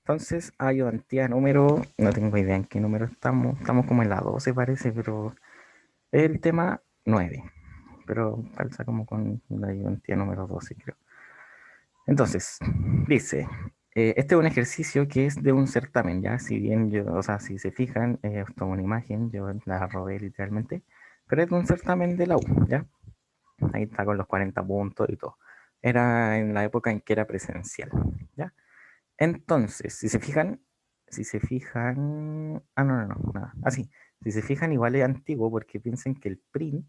Entonces, ayudantía número, no tengo idea en qué número estamos como en la 12 parece, pero es el tema 9, pero calza como con la ayudantía número 12 creo. Entonces, dice, este es un ejercicio que es de un certamen, ¿ya? Si bien yo, o sea, si se fijan, es toda una imagen, yo la robé literalmente, pero es de un certamen de la U, ¿ya? Ahí está con los 40 puntos y todo. Era en la época en que era presencial, ¿ya? Entonces, si se fijan, no, no, no, nada, así, si se fijan igual es antiguo porque piensen que el print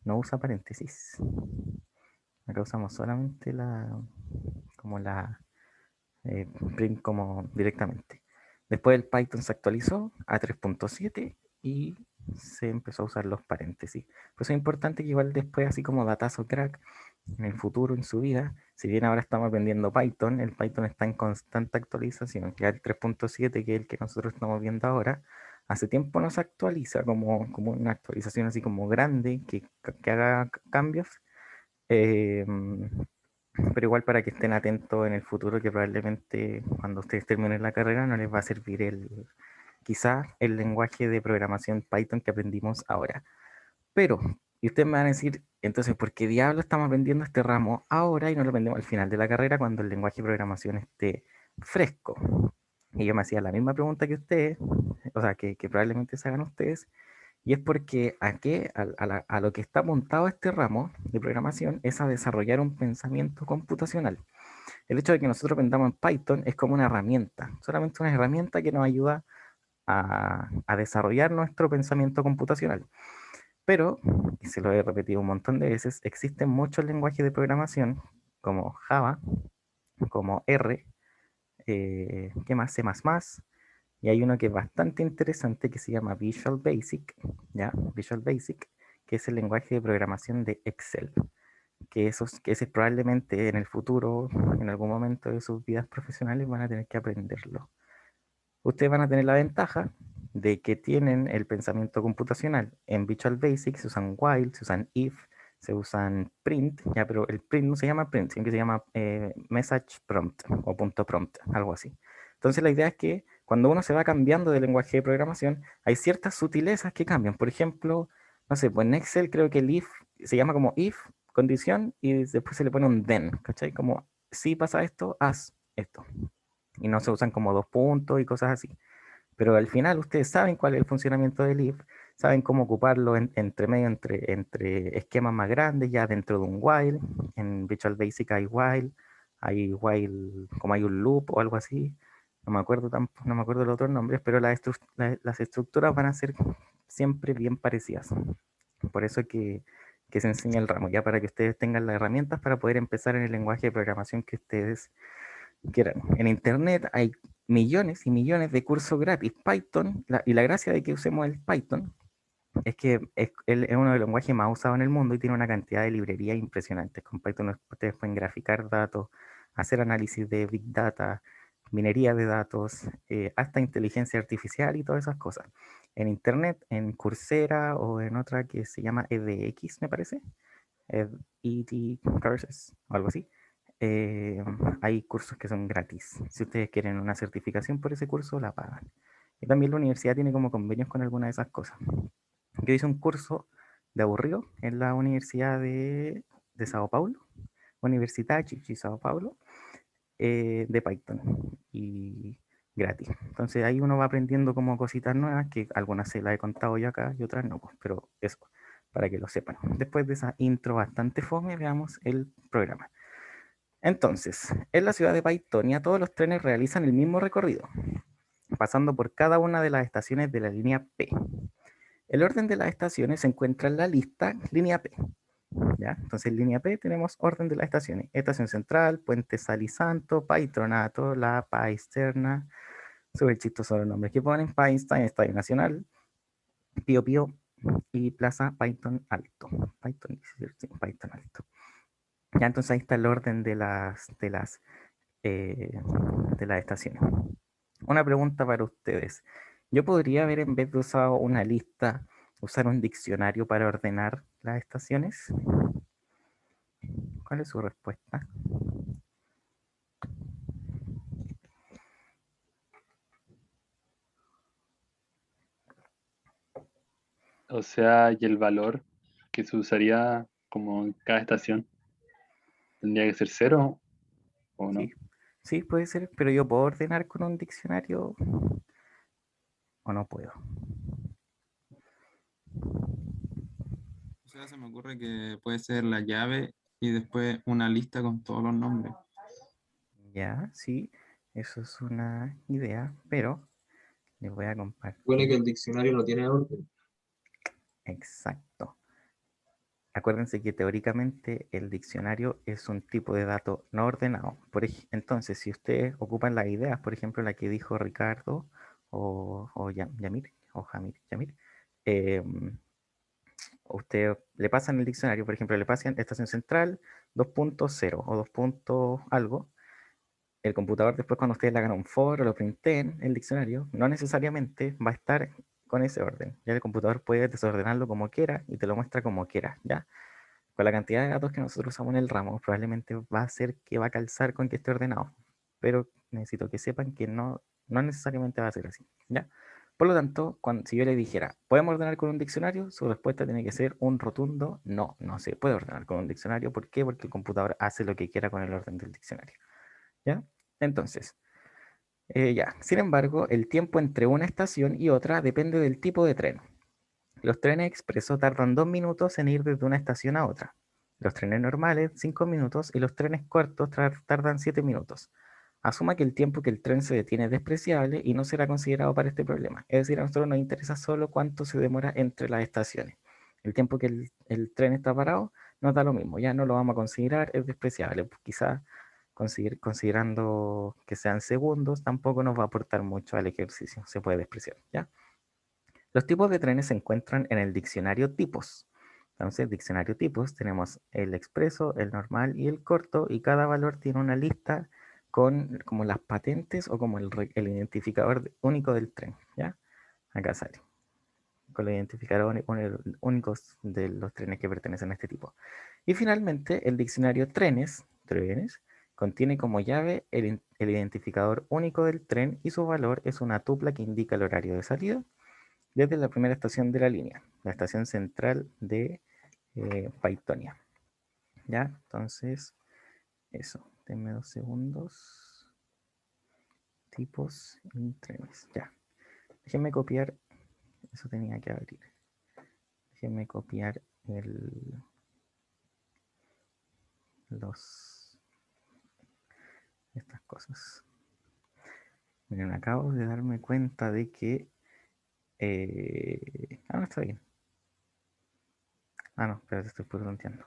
no usa paréntesis. Acá usamos solamente como la eh, print como directamente. Después el Python se actualizó a 3.7 y se empezó a usar los paréntesis. Por eso es importante que igual después, así como datazo crack, en el futuro, en su vida, si bien ahora estamos aprendiendo Python, el Python está en constante actualización. Ya el 3.7, que es el que nosotros estamos viendo ahora, hace tiempo no se actualiza como una actualización así como grande, que haga cambios. Eh, pero igual para que estén atentos en el futuro, que probablemente cuando ustedes terminen la carrera no les va a servir quizás el lenguaje de programación Python que aprendimos ahora. Pero, y ustedes me van a decir, entonces, ¿por qué diablo estamos aprendiendo este ramo ahora y no lo aprendemos al final de la carrera cuando el lenguaje de programación esté fresco? Y yo me hacía la misma pregunta que ustedes, o sea, que probablemente se hagan ustedes, y es porque a lo que está montado este ramo de programación es a desarrollar un pensamiento computacional. El hecho de que nosotros aprendamos en Python es como una herramienta, solamente una herramienta que nos ayuda a desarrollar nuestro pensamiento computacional. Pero, y se lo he repetido un montón de veces, existen muchos lenguajes de programación como Java, como R, ¿qué más? C++, y hay uno que es bastante interesante que se llama Visual Basic, ¿ya? Visual Basic, que es el lenguaje de programación de Excel, que ese probablemente en el futuro, en algún momento de sus vidas profesionales, van a tener que aprenderlo. Ustedes van a tener la ventaja de que tienen el pensamiento computacional. En Visual Basic se usan while, se usan if, se usan print, ya, pero el print no se llama print, sino que se llama message prompt o punto prompt, algo así. Entonces la idea es que cuando uno se va cambiando de lenguaje de programación, hay ciertas sutilezas que cambian. Por ejemplo, no sé, pues en Excel creo que el if se llama como if, condición, y después se le pone un then, ¿cachai? Como si pasa esto, haz esto y no se usan como dos puntos y cosas así. Pero al final ustedes saben cuál es el funcionamiento del if, saben cómo ocuparlo entre medio, entre esquemas más grandes, ya dentro de un while. En Visual Basic hay while, como hay un loop o algo así. No me acuerdo tampoco, no me acuerdo los otros nombres, pero las estructuras van a ser siempre bien parecidas. Por eso que se enseña el ramo, ya para que ustedes tengan las herramientas para poder empezar en el lenguaje de programación que ustedes quieran. En Internet hay millones y millones de cursos gratis. Python, y la gracia de que usemos el Python es que es uno de los lenguajes más usados en el mundo y tiene una cantidad de librerías impresionantes. Con Python ustedes pueden graficar datos, hacer análisis de Big Data, minería de datos, hasta inteligencia artificial y todas esas cosas. En Internet, en Coursera o en otra que se llama edX, me parece, ET Courses o algo así. eh, Hay cursos que son gratis. Si ustedes quieren una certificación por ese curso, la pagan. Y también la universidad tiene como convenios con alguna de esas cosas. Yo hice un curso de aburrido en la Universidad de Sao Paulo, Universidad Chichi Sao Paulo, de Python y gratis. Entonces ahí uno va aprendiendo como cositas nuevas, que algunas se las he contado yo acá y otras no, pues, pero eso, para que lo sepan. Después de esa intro bastante fome, veamos el programa. Entonces, en la ciudad de Paitonia todos los trenes realizan el mismo recorrido, pasando por cada una de las estaciones de la línea P. El orden de las estaciones se encuentra en la lista línea P. ¿Ya? Entonces, en línea P tenemos orden de las estaciones. Estación Central, Puente Salisanto, Patronato, La Paisterna, súper chistosos los nombres que ponen, Painstein, Estadio Nacional, Pío Pío y Plaza Python Alto. Python, sí, Python Alto. Ya, entonces ahí está el orden eh, de las estaciones. Una pregunta para ustedes. ¿Yo podría haber, en vez de usar una lista, usar un diccionario para ordenar las estaciones? ¿Cuál es su respuesta? O sea, y el valor que se usaría como en cada estación tendría que ser cero o Sí, no. sí, puede ser, pero yo puedo ordenar con un diccionario o no puedo. O sea, se me ocurre que puede ser la llave y después una lista con todos los nombres. Ya, sí, eso es una idea, pero les voy a Supone que compartir. el diccionario no tiene orden. Exacto. Acuérdense que teóricamente el diccionario es un tipo de dato no ordenado. Entonces, si ustedes ocupan las ideas, por ejemplo, la que dijo Ricardo o Yamir, o Jamir, Yamir, eh, usted le pasan el diccionario, por ejemplo, le pasan estación central 2.0 o 2 puntos algo. El computador después cuando ustedes le hagan un for o lo printen, el diccionario, no necesariamente va a estar con ese orden. Ya el computador puede desordenarlo como quiera y te lo muestra como quiera, ¿ya? Con la cantidad de datos que nosotros usamos en el ramo, probablemente va a ser que va a calzar con que esté ordenado. Pero necesito que sepan que no necesariamente va a ser así, ¿ya? Por lo tanto, si yo le dijera, ¿podemos ordenar con un diccionario? Su respuesta tiene que ser un rotundo no, no se puede ordenar con un diccionario. ¿Por qué? Porque el computador hace lo que quiera con el orden del diccionario, ¿ya? Entonces, ya. Sin embargo, el tiempo entre una estación y otra depende del tipo de tren. Los trenes expresos tardan 2 minutos en ir desde una estación a otra. Los trenes normales, 5 minutos, y los trenes cortos tardan 7 minutos. Asuma que el tiempo que el tren se detiene es despreciable y no será considerado para este problema. Es decir, a nosotros nos interesa solo cuánto se demora entre las estaciones. El tiempo que el tren está parado nos da lo mismo, ya no lo vamos a considerar, es despreciable. Pues quizás considerando que sean segundos, tampoco nos va a aportar mucho al ejercicio, se puede despreciar, ¿ya? Los tipos de trenes se encuentran en el diccionario tipos. Entonces, diccionario tipos, tenemos el expreso, el normal y el corto, y cada valor tiene una lista con como las patentes o como el identificador único del tren, ¿ya? Acá sale, con los identificadores únicos de los trenes que pertenecen a este tipo. Y finalmente, el diccionario trenes, contiene como llave el identificador único del tren y su valor es una tupla que indica el horario de salida desde la primera estación de la línea, la estación central de Paitonia. ¿Ya? Entonces, eso. Denme 2 segundos. Tipos y trenes. Ya. Déjenme copiar. Eso tenía que abrir. Déjenme copiar los, estas cosas. Miren, acabo de darme cuenta de que... no, está bien. No, espérate, estoy planteando.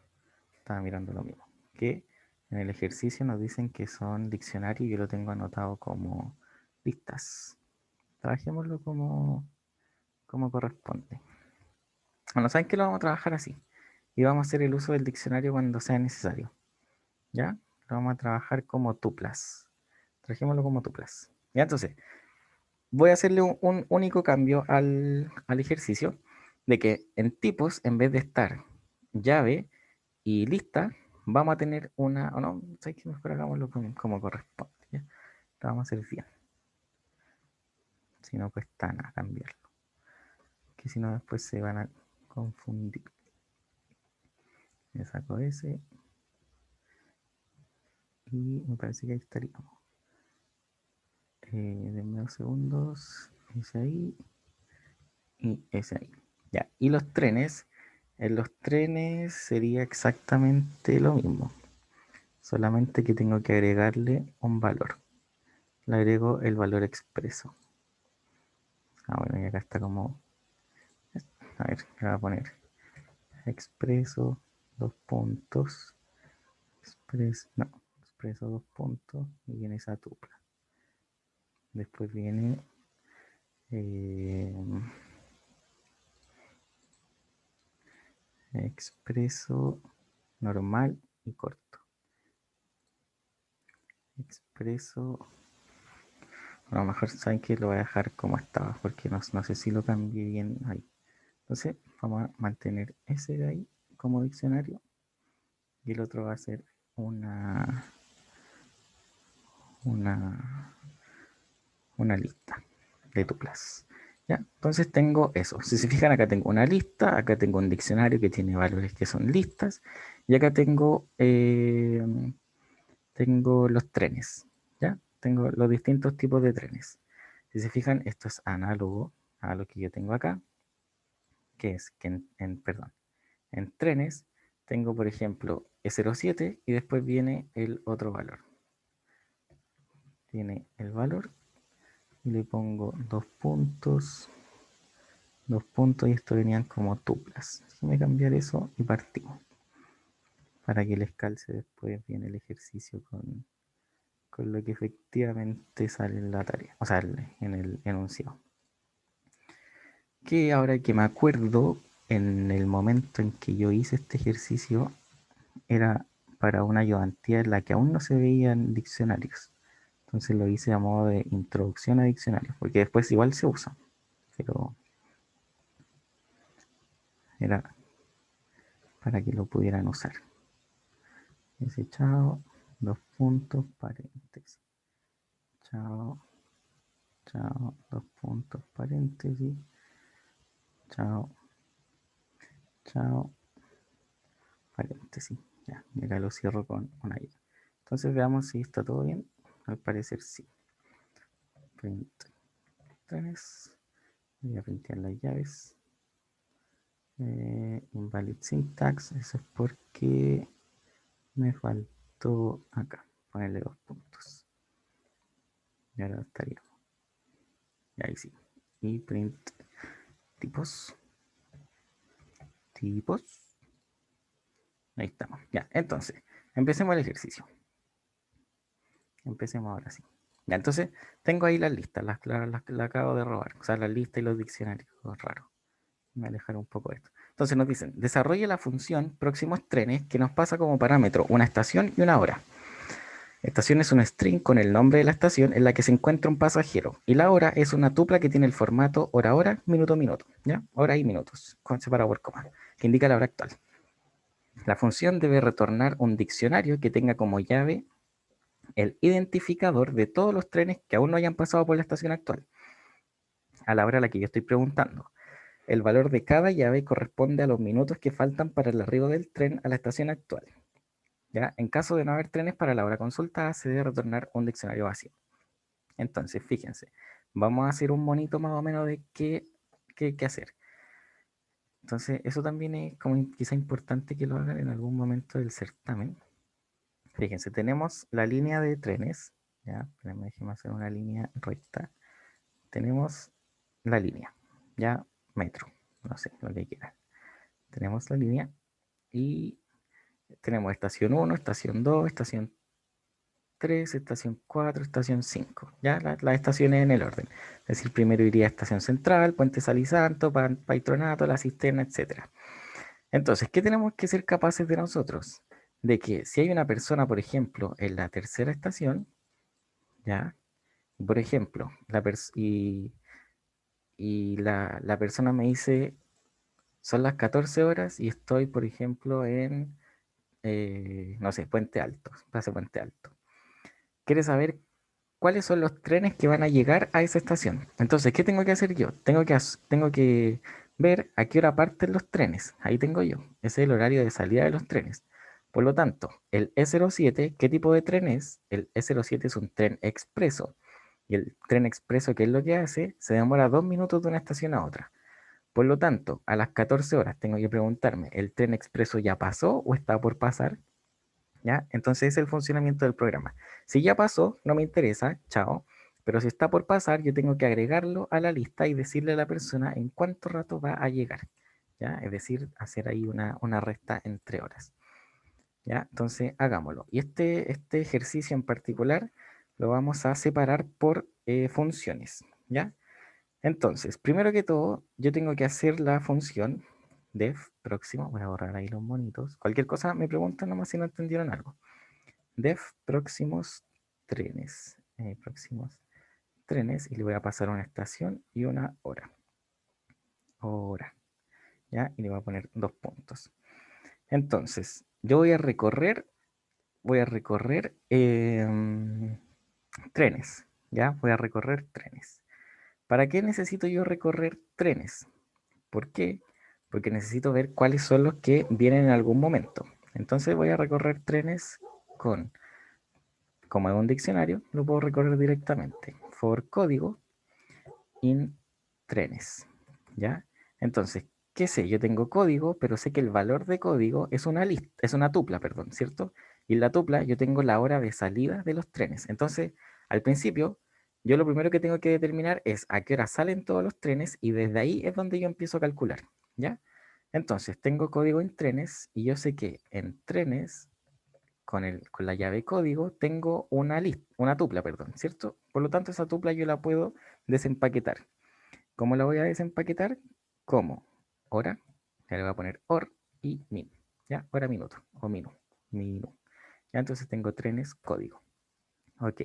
Estaba mirando lo mismo. Que en el ejercicio nos dicen que son diccionarios y yo lo tengo anotado como listas. Trabajémoslo como corresponde. Bueno, ¿saben que lo vamos a trabajar así? Y vamos a hacer el uso del diccionario cuando sea necesario. ¿Ya? Lo vamos a trabajar como tuplas. Trajémoslo como tuplas. Ya, entonces, voy a hacerle un único cambio al ejercicio de que en tipos, en vez de estar llave y lista, vamos a tener una, o no, ¿sabes qué? Mejor hagámoslo como corresponde, ¿ya? Lo vamos a hacer bien. Si no cuesta nada cambiarlo. Que si no después se van a confundir. Le saco ese y me parece que ahí estaríamos. Denme 2 segundos. Ese ahí y ese ahí. Ya. Y los trenes. En los trenes sería exactamente lo mismo. Solamente que tengo que agregarle un valor. Le agrego el valor expreso. Bueno, y acá está como... A ver, le voy a poner expreso, 2 puntos. Expreso 2 puntos. Y viene esa tupla. Después viene... expreso normal y corto. Expreso. A lo mejor saben que lo voy a dejar como estaba, porque no sé si lo cambié bien ahí. Entonces, vamos a mantener ese de ahí como diccionario. Y el otro va a ser una, una, una lista de tuplas. ¿Ya? Entonces tengo eso. Si se fijan, acá tengo una lista, acá tengo un diccionario que tiene valores que son listas, y acá tengo los trenes, ¿ya? Tengo los distintos tipos de trenes. Si se fijan, esto es análogo a lo que yo tengo acá, que es que perdón, en trenes tengo, por ejemplo, E07 y después viene el otro valor. Tiene el valor y le pongo dos puntos y esto venían como tuplas. Déjame cambiar eso y partimos para que les calce después bien el ejercicio con lo que efectivamente sale en la tarea, o sea, en el enunciado. Que ahora que me acuerdo, en el momento en que yo hice este ejercicio, era para una ayudantía en la que aún no se veían diccionarios. Entonces lo hice a modo de introducción a diccionarios, porque después igual se usa, pero era para que lo pudieran usar. Dice chao, dos puntos, paréntesis. Chao, chao, dos puntos, paréntesis. Chao, chao, paréntesis. Ya, y acá lo cierro con una I. Entonces veamos si está todo bien. Al parecer sí. Print 3. Voy a printar las llaves. Invalid syntax. Eso es porque me faltó acá. Ponerle dos puntos. Y ahora estaría. Y ahí sí. Y print tipos. Tipos. Ahí estamos. Ya, entonces, empecemos el ejercicio. Empecemos ahora sí. Ya, entonces, tengo ahí las listas, las acabo de robar. O sea, las listas y los diccionarios raros. Me alejaré un poco de esto. Entonces nos dicen, desarrolle la función próximos trenes que nos pasa como parámetro una estación y una hora. Estación es un string con el nombre de la estación en la que se encuentra un pasajero. Y la hora es una tupla que tiene el formato hora-hora, minuto-minuto. ¿Ya? Hora y minutos, con separado por coma, que indica la hora actual. La función debe retornar un diccionario que tenga como llave el identificador de todos los trenes que aún no hayan pasado por la estación actual, a la hora a la que yo estoy preguntando. El valor de cada llave corresponde a los minutos que faltan para el arribo del tren a la estación actual. ¿Ya? En caso de no haber trenes para la hora consultada, se debe retornar un diccionario vacío. Entonces, fíjense, vamos a hacer un monito más o menos de qué hacer. Entonces, eso también es como quizá importante que lo hagan en algún momento del certamen. Fíjense, tenemos la línea de trenes, ¿ya? Déjenme hacer una línea recta. Tenemos la línea, ya, metro, no sé, lo que quieran. Tenemos la línea y tenemos estación 1, estación 2, estación 3, estación 4, estación 5. Ya las estaciones en el orden. Es decir, primero iría estación central, Puente Salisanto, Patronato, La Cisterna, etc. Entonces, ¿qué tenemos que ser capaces de nosotros? De que si hay una persona, por ejemplo, en la tercera estación, ya, por ejemplo, la persona me dice, son las 14 horas y estoy, por ejemplo, en, no sé, Puente Alto, Plaza Puente Alto. Quiere saber cuáles son los trenes que van a llegar a esa estación. Entonces, ¿qué tengo que hacer yo? Tengo que ver a qué hora parten los trenes. Ahí tengo yo. Ese es el horario de salida de los trenes. Por lo tanto, el E07, ¿qué tipo de tren es? El E07 es un tren expreso. Y el tren expreso, ¿qué es lo que hace? Se demora 2 minutos de una estación a otra. Por lo tanto, a las 14 horas tengo que preguntarme, ¿el tren expreso ya pasó o está por pasar? ¿Ya? Entonces es el funcionamiento del programa. Si ya pasó, no me interesa, chao. Pero si está por pasar, yo tengo que agregarlo a la lista y decirle a la persona en cuánto rato va a llegar. ¿Ya? Es decir, hacer ahí una resta entre horas. ¿Ya? Entonces, hagámoslo. Y este ejercicio en particular lo vamos a separar por funciones. ¿Ya? Entonces, primero que todo, yo tengo que hacer la función def próximo. Voy a borrar ahí los monitos. Cualquier cosa me preguntan nomás si no entendieron algo. Def próximos trenes. Próximos trenes. Y le voy a pasar una estación y una hora. Hora. ¿Ya? Y le voy a poner 2 puntos. Entonces, yo voy a recorrer trenes. ¿Ya? Voy a recorrer trenes. ¿Para qué necesito yo recorrer trenes? ¿Por qué? Porque necesito ver cuáles son los que vienen en algún momento. Entonces voy a recorrer trenes con, como es un diccionario, lo puedo recorrer directamente. For código in trenes. ¿Ya? Entonces, ¿qué sé? Yo tengo código, pero sé que el valor de código es una lista, es una tupla, perdón, ¿cierto? Y en la tupla yo tengo la hora de salida de los trenes. Entonces, al principio, yo lo primero que tengo que determinar es a qué hora salen todos los trenes y desde ahí es donde yo empiezo a calcular, ¿ya? Entonces, tengo código en trenes y yo sé que en trenes, con la llave código, tengo una lista, una tupla, perdón, ¿cierto? Por lo tanto, esa tupla yo la puedo desempaquetar. ¿Cómo la voy a desempaquetar? Como hora, ya le voy a poner hor y min, ¿ya? Hora, minuto, o minu. Ya entonces tengo trenes código. Ok,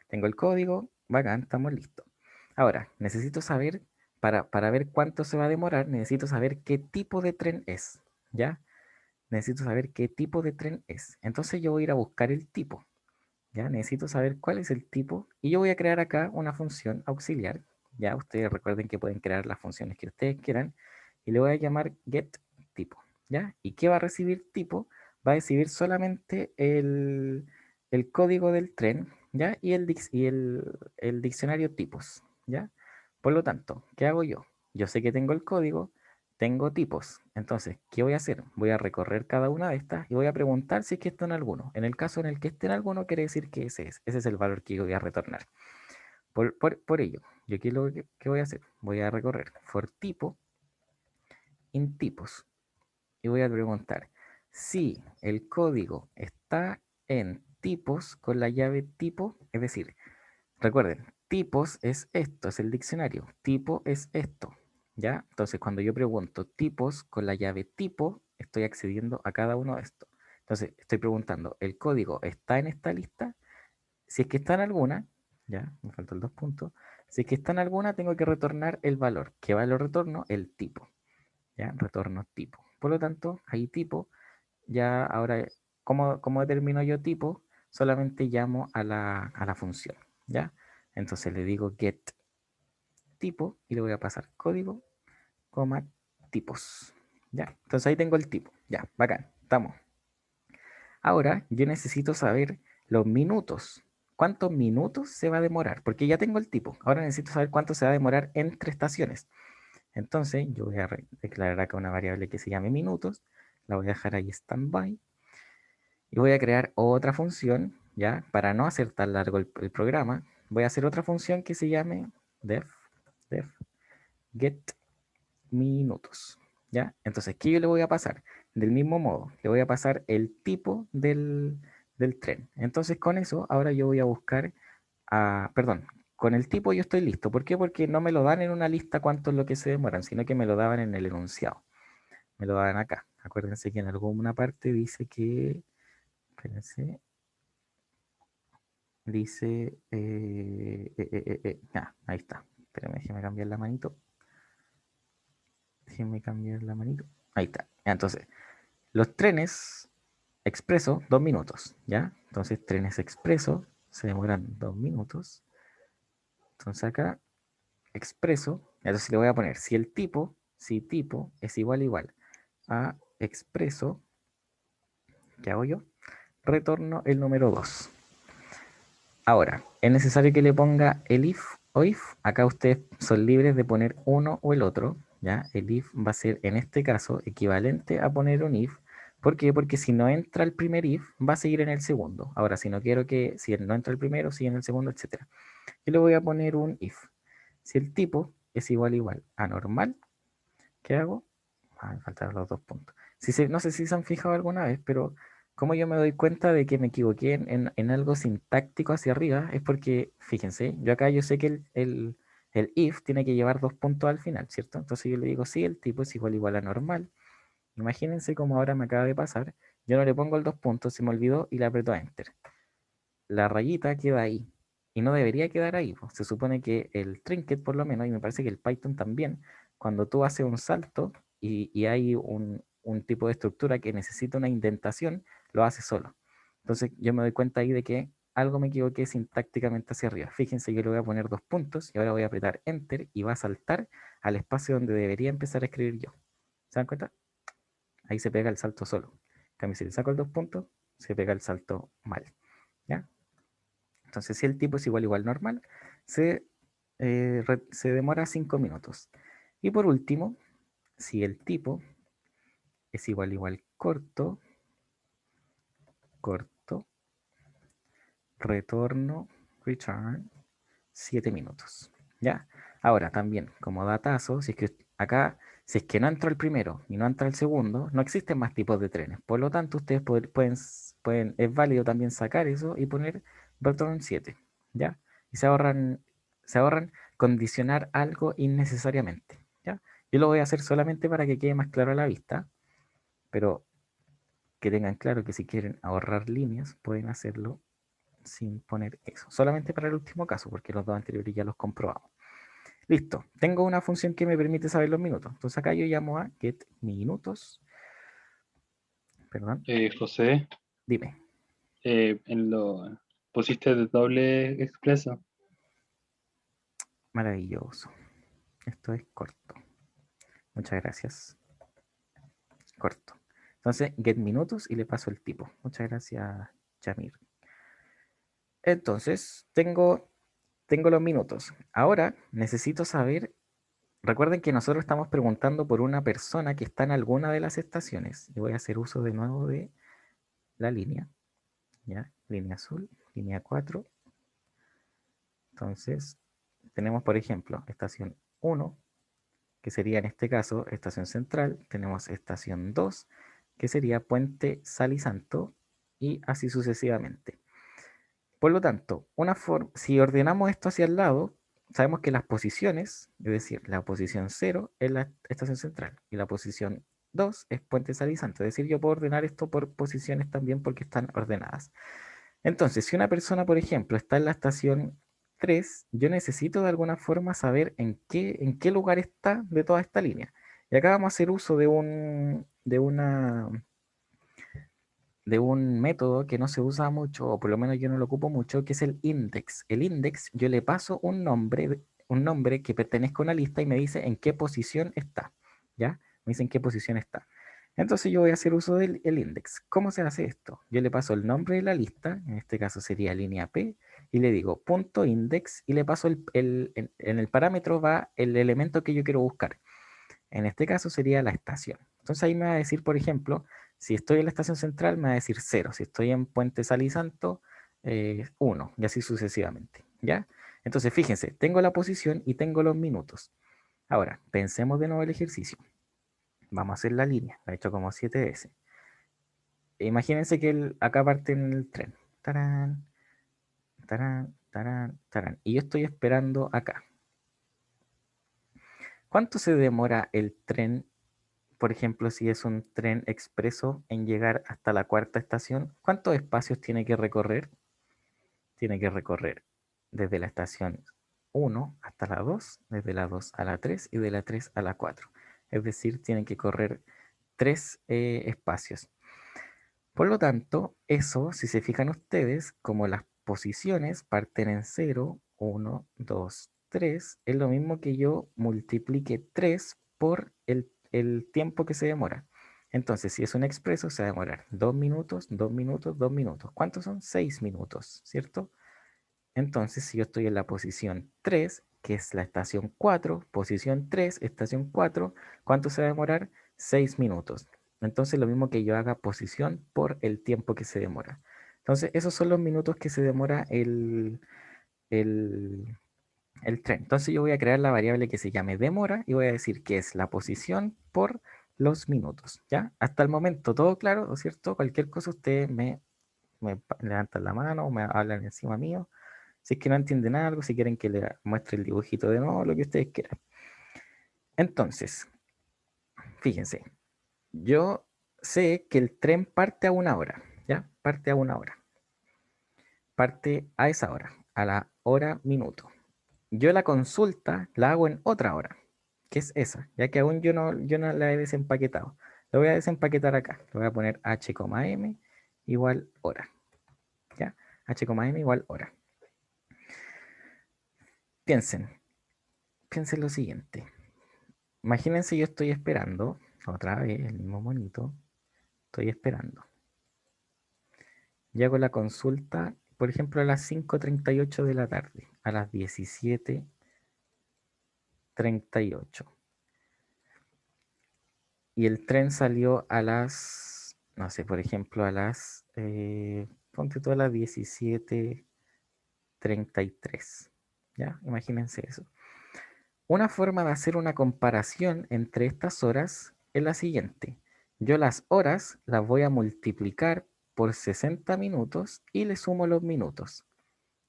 tengo el código, bacán, estamos listos. Ahora, necesito saber, para ver cuánto se va a demorar, necesito saber qué tipo de tren es, ¿ya? Necesito saber qué tipo de tren es. Entonces yo voy a ir a buscar el tipo, ¿ya? Necesito saber cuál es el tipo y yo voy a crear acá una función auxiliar. Ya ustedes recuerden que pueden crear las funciones que ustedes quieran y le voy a llamar getTipo, ¿ya? ¿Y qué va a recibir tipo? Va a recibir solamente el código del tren, ¿ya? Y el diccionario tipos, ¿ya? Por lo tanto, ¿qué hago yo? Yo sé que tengo el código, tengo tipos. Entonces, ¿qué voy a hacer? Voy a recorrer cada una de estas y voy a preguntar si es que está en alguno. En el caso en el que esté en alguno, quiere decir que ese es el valor que yo voy a retornar. Por ello, yo aquí lo que voy a hacer, voy a recorrer for tipo in tipos y voy a preguntar si el código está en tipos con la llave tipo, es decir, recuerden, tipos es esto, es el diccionario, tipo es esto, ¿ya? Entonces, cuando yo pregunto tipos con la llave tipo, estoy accediendo a cada uno de estos. Entonces, estoy preguntando, ¿el código está en esta lista? Si es que está en alguna, ya, me faltan 2 puntos. Si es que está en alguna, tengo que retornar el valor. ¿Qué valor retorno? El tipo, ¿ya? Retorno tipo. Por lo tanto, ahí tipo, ya ahora, ¿cómo determino yo tipo? Solamente llamo a la función, ¿ya? Entonces le digo get tipo y le voy a pasar código, coma, tipos, ¿ya? Entonces ahí tengo el tipo, ya, bacán, estamos. Ahora yo necesito saber los minutos. ¿Cuántos minutos se va a demorar? Porque ya tengo el tipo. Ahora necesito saber cuánto se va a demorar entre estaciones. Entonces yo voy a declarar acá una variable que se llame minutos. La voy a dejar ahí standby. Y voy a crear otra función, ¿ya? Para no hacer tan largo el programa. Voy a hacer otra función que se llame def get minutos, ¿ya? Entonces, ¿qué yo le voy a pasar? Del mismo modo, le voy a pasar el tipo del tren. Entonces, con eso, ahora yo voy a buscar, perdón, con el tipo yo estoy listo. ¿Por qué? Porque no me lo dan en una lista cuánto es lo que se demoran, sino que me lo daban en el enunciado. Me lo daban acá. Acuérdense que en alguna parte dice que, espérense, dice, ahí está. Espérenme, déjeme cambiar la manito. Déjenme cambiar la manito. Ahí está. Ya, entonces, los trenes expreso, 2 minutos, ¿ya? Entonces, trenes expreso se demoran 2 minutos. Entonces, acá, expreso, entonces le voy a poner si tipo es igual a expreso, ¿qué hago yo? Retorno el número 2. Ahora, es necesario que le ponga el if o if. Acá ustedes son libres de poner uno o el otro, ¿ya? El if va a ser, en este caso, equivalente a poner un if. ¿Por qué? Porque si no entra el primer if, va a seguir en el segundo. Ahora, si no quiero que, si no entra el primero, sigue en el segundo, etc. Yo le voy a poner un if. Si el tipo es igual a normal, ¿qué hago? Me faltaron los 2 puntos. No sé si se han fijado alguna vez, pero como yo me doy cuenta de que me equivoqué en algo sintáctico hacia arriba, es porque, fíjense, yo sé que el if tiene que llevar 2 puntos al final, ¿cierto? Entonces yo le digo, sí, el tipo es igual a normal. Imagínense como ahora me acaba de pasar. Yo no le pongo el 2 puntos, se me olvidó y le aprieto a Enter. La rayita queda ahí. Y no debería quedar ahí, pues. Se supone que el Trinket, por lo menos, y me parece que el Python también, cuando tú haces un salto y hay un tipo de estructura que necesita una indentación, lo hace solo. Entonces yo me doy cuenta ahí de que algo me equivoqué sintácticamente hacia arriba. Fíjense, yo le voy a poner 2 puntos y ahora voy a apretar Enter y va a saltar al espacio donde debería empezar a escribir yo. ¿Se dan cuenta? Ahí se pega el salto solo. En cambio, si le saco el 2 puntos, se pega el salto mal. ¿Ya? Entonces, si el tipo es igual normal, se demora 5 minutos. Y por último, si el tipo es igual corto, retorno, return, 7 minutos. ¿Ya? Ahora también, como datazo, si es que no entró el primero y no entra el segundo, no existen más tipos de trenes. Por lo tanto, ustedes es válido también sacar eso y poner return 7. ¿Ya? Y se ahorran condicionar algo innecesariamente. ¿Ya? Yo lo voy a hacer solamente para que quede más claro a la vista, pero que tengan claro que si quieren ahorrar líneas, pueden hacerlo sin poner eso. Solamente para el último caso, porque los dos anteriores ya los comprobamos. Listo. Tengo una función que me permite saber los minutos. Entonces acá yo llamo a getMinutos. Perdón, José, dime. pusiste de doble expreso. Maravilloso. Esto es corto. Muchas gracias. Corto. Entonces, getMinutos y le paso el tipo. Muchas gracias, Jamir. Entonces, tengo los minutos. Ahora necesito saber. Recuerden que nosotros estamos preguntando por una persona que está en alguna de las estaciones. Y voy a hacer uso de nuevo de la línea. ¿Ya? Línea azul, línea 4. Entonces, tenemos, por ejemplo, estación 1, que sería en este caso estación central. Tenemos estación 2, que sería Puente Sal y Santo, y así sucesivamente. Por lo tanto, si ordenamos esto hacia el lado, sabemos que las posiciones, es decir, la posición 0 es la estación central y la posición 2 es Puente Sal y Santo. Es decir, yo puedo ordenar esto por posiciones también porque están ordenadas. Entonces, si una persona, por ejemplo, está en la estación 3, yo necesito de alguna forma saber en qué lugar está de toda esta línea. Y acá vamos a hacer uso de un método que no se usa mucho, o por lo menos yo no lo ocupo mucho, que es el index. El index, yo le paso un nombre que pertenezca a una lista y me dice en qué posición está. ¿Ya? Me dice en qué posición está. Entonces yo voy a hacer uso del el index. ¿Cómo se hace esto? Yo le paso el nombre de la lista, en este caso sería línea P, y le digo punto index y le paso en el parámetro va el elemento que yo quiero buscar. En este caso sería la estación. Entonces ahí me va a decir, por ejemplo, si estoy en la estación central, me va a decir 0. Si estoy en Puente Sal y Santo, 1, y así sucesivamente. ¿Ya? Entonces, fíjense, tengo la posición y tengo los minutos. Ahora, pensemos de nuevo el ejercicio. Vamos a hacer la línea, la he hecho como 7 veces. Imagínense que acá parte en el tren. Tarán, tarán, tarán, tarán. Y yo estoy esperando acá. ¿Cuánto se demora el tren, por ejemplo, si es un tren expreso, en llegar hasta la cuarta estación? ¿Cuántos espacios tiene que recorrer? Tiene que recorrer desde la estación 1 hasta la 2, desde la 2 a la 3 y de la 3 a la 4. Es decir, tienen que correr 3 espacios. Por lo tanto, eso, si se fijan ustedes, como las posiciones parten en 0, 1, 2, 3, es lo mismo que yo multiplique 3 por el tiempo que se demora. Entonces, si es un expreso, se va a demorar 2 minutos, 2 minutos, 2 minutos. ¿Cuántos son? 6 minutos, ¿cierto? Entonces, si yo estoy en la posición 3, que es la estación 4, posición 3, estación 4, ¿cuánto se va a demorar? 6 minutos. Entonces, lo mismo que yo haga posición por el tiempo que se demora. Entonces, esos son los minutos que se demora el, el tren. Entonces, yo voy a crear la variable que se llame demora y voy a decir que es la posición por los minutos. ¿Ya? Hasta el momento, todo claro, ¿no es cierto? Cualquier cosa ustedes me levantan la mano o me hablan encima mío. Si es que no entienden algo, si quieren que le muestre el dibujito de nuevo, lo que ustedes quieran. Entonces, fíjense, yo sé que el tren parte a 1 hora, ¿ya? Parte a 1 hora. Parte a esa hora, a la hora minuto. Yo la consulta la hago en otra hora, que es esa, ya que aún yo no la he desempaquetado. La voy a desempaquetar acá. Le voy a poner h, m igual hora. ¿Ya? H, M igual hora. Piensen lo siguiente. Imagínense yo estoy esperando, otra vez, el mismo monito, estoy esperando. Y hago la consulta, por ejemplo, a las 5:38 de la tarde, a las 17:38. Y el tren salió a las, no sé, por ejemplo, a las, ponte tú a las 17:33. ¿Ya? Imagínense eso. Una forma de hacer una comparación entre estas horas es la siguiente. Yo las horas las voy a multiplicar por 60 minutos y le sumo los minutos.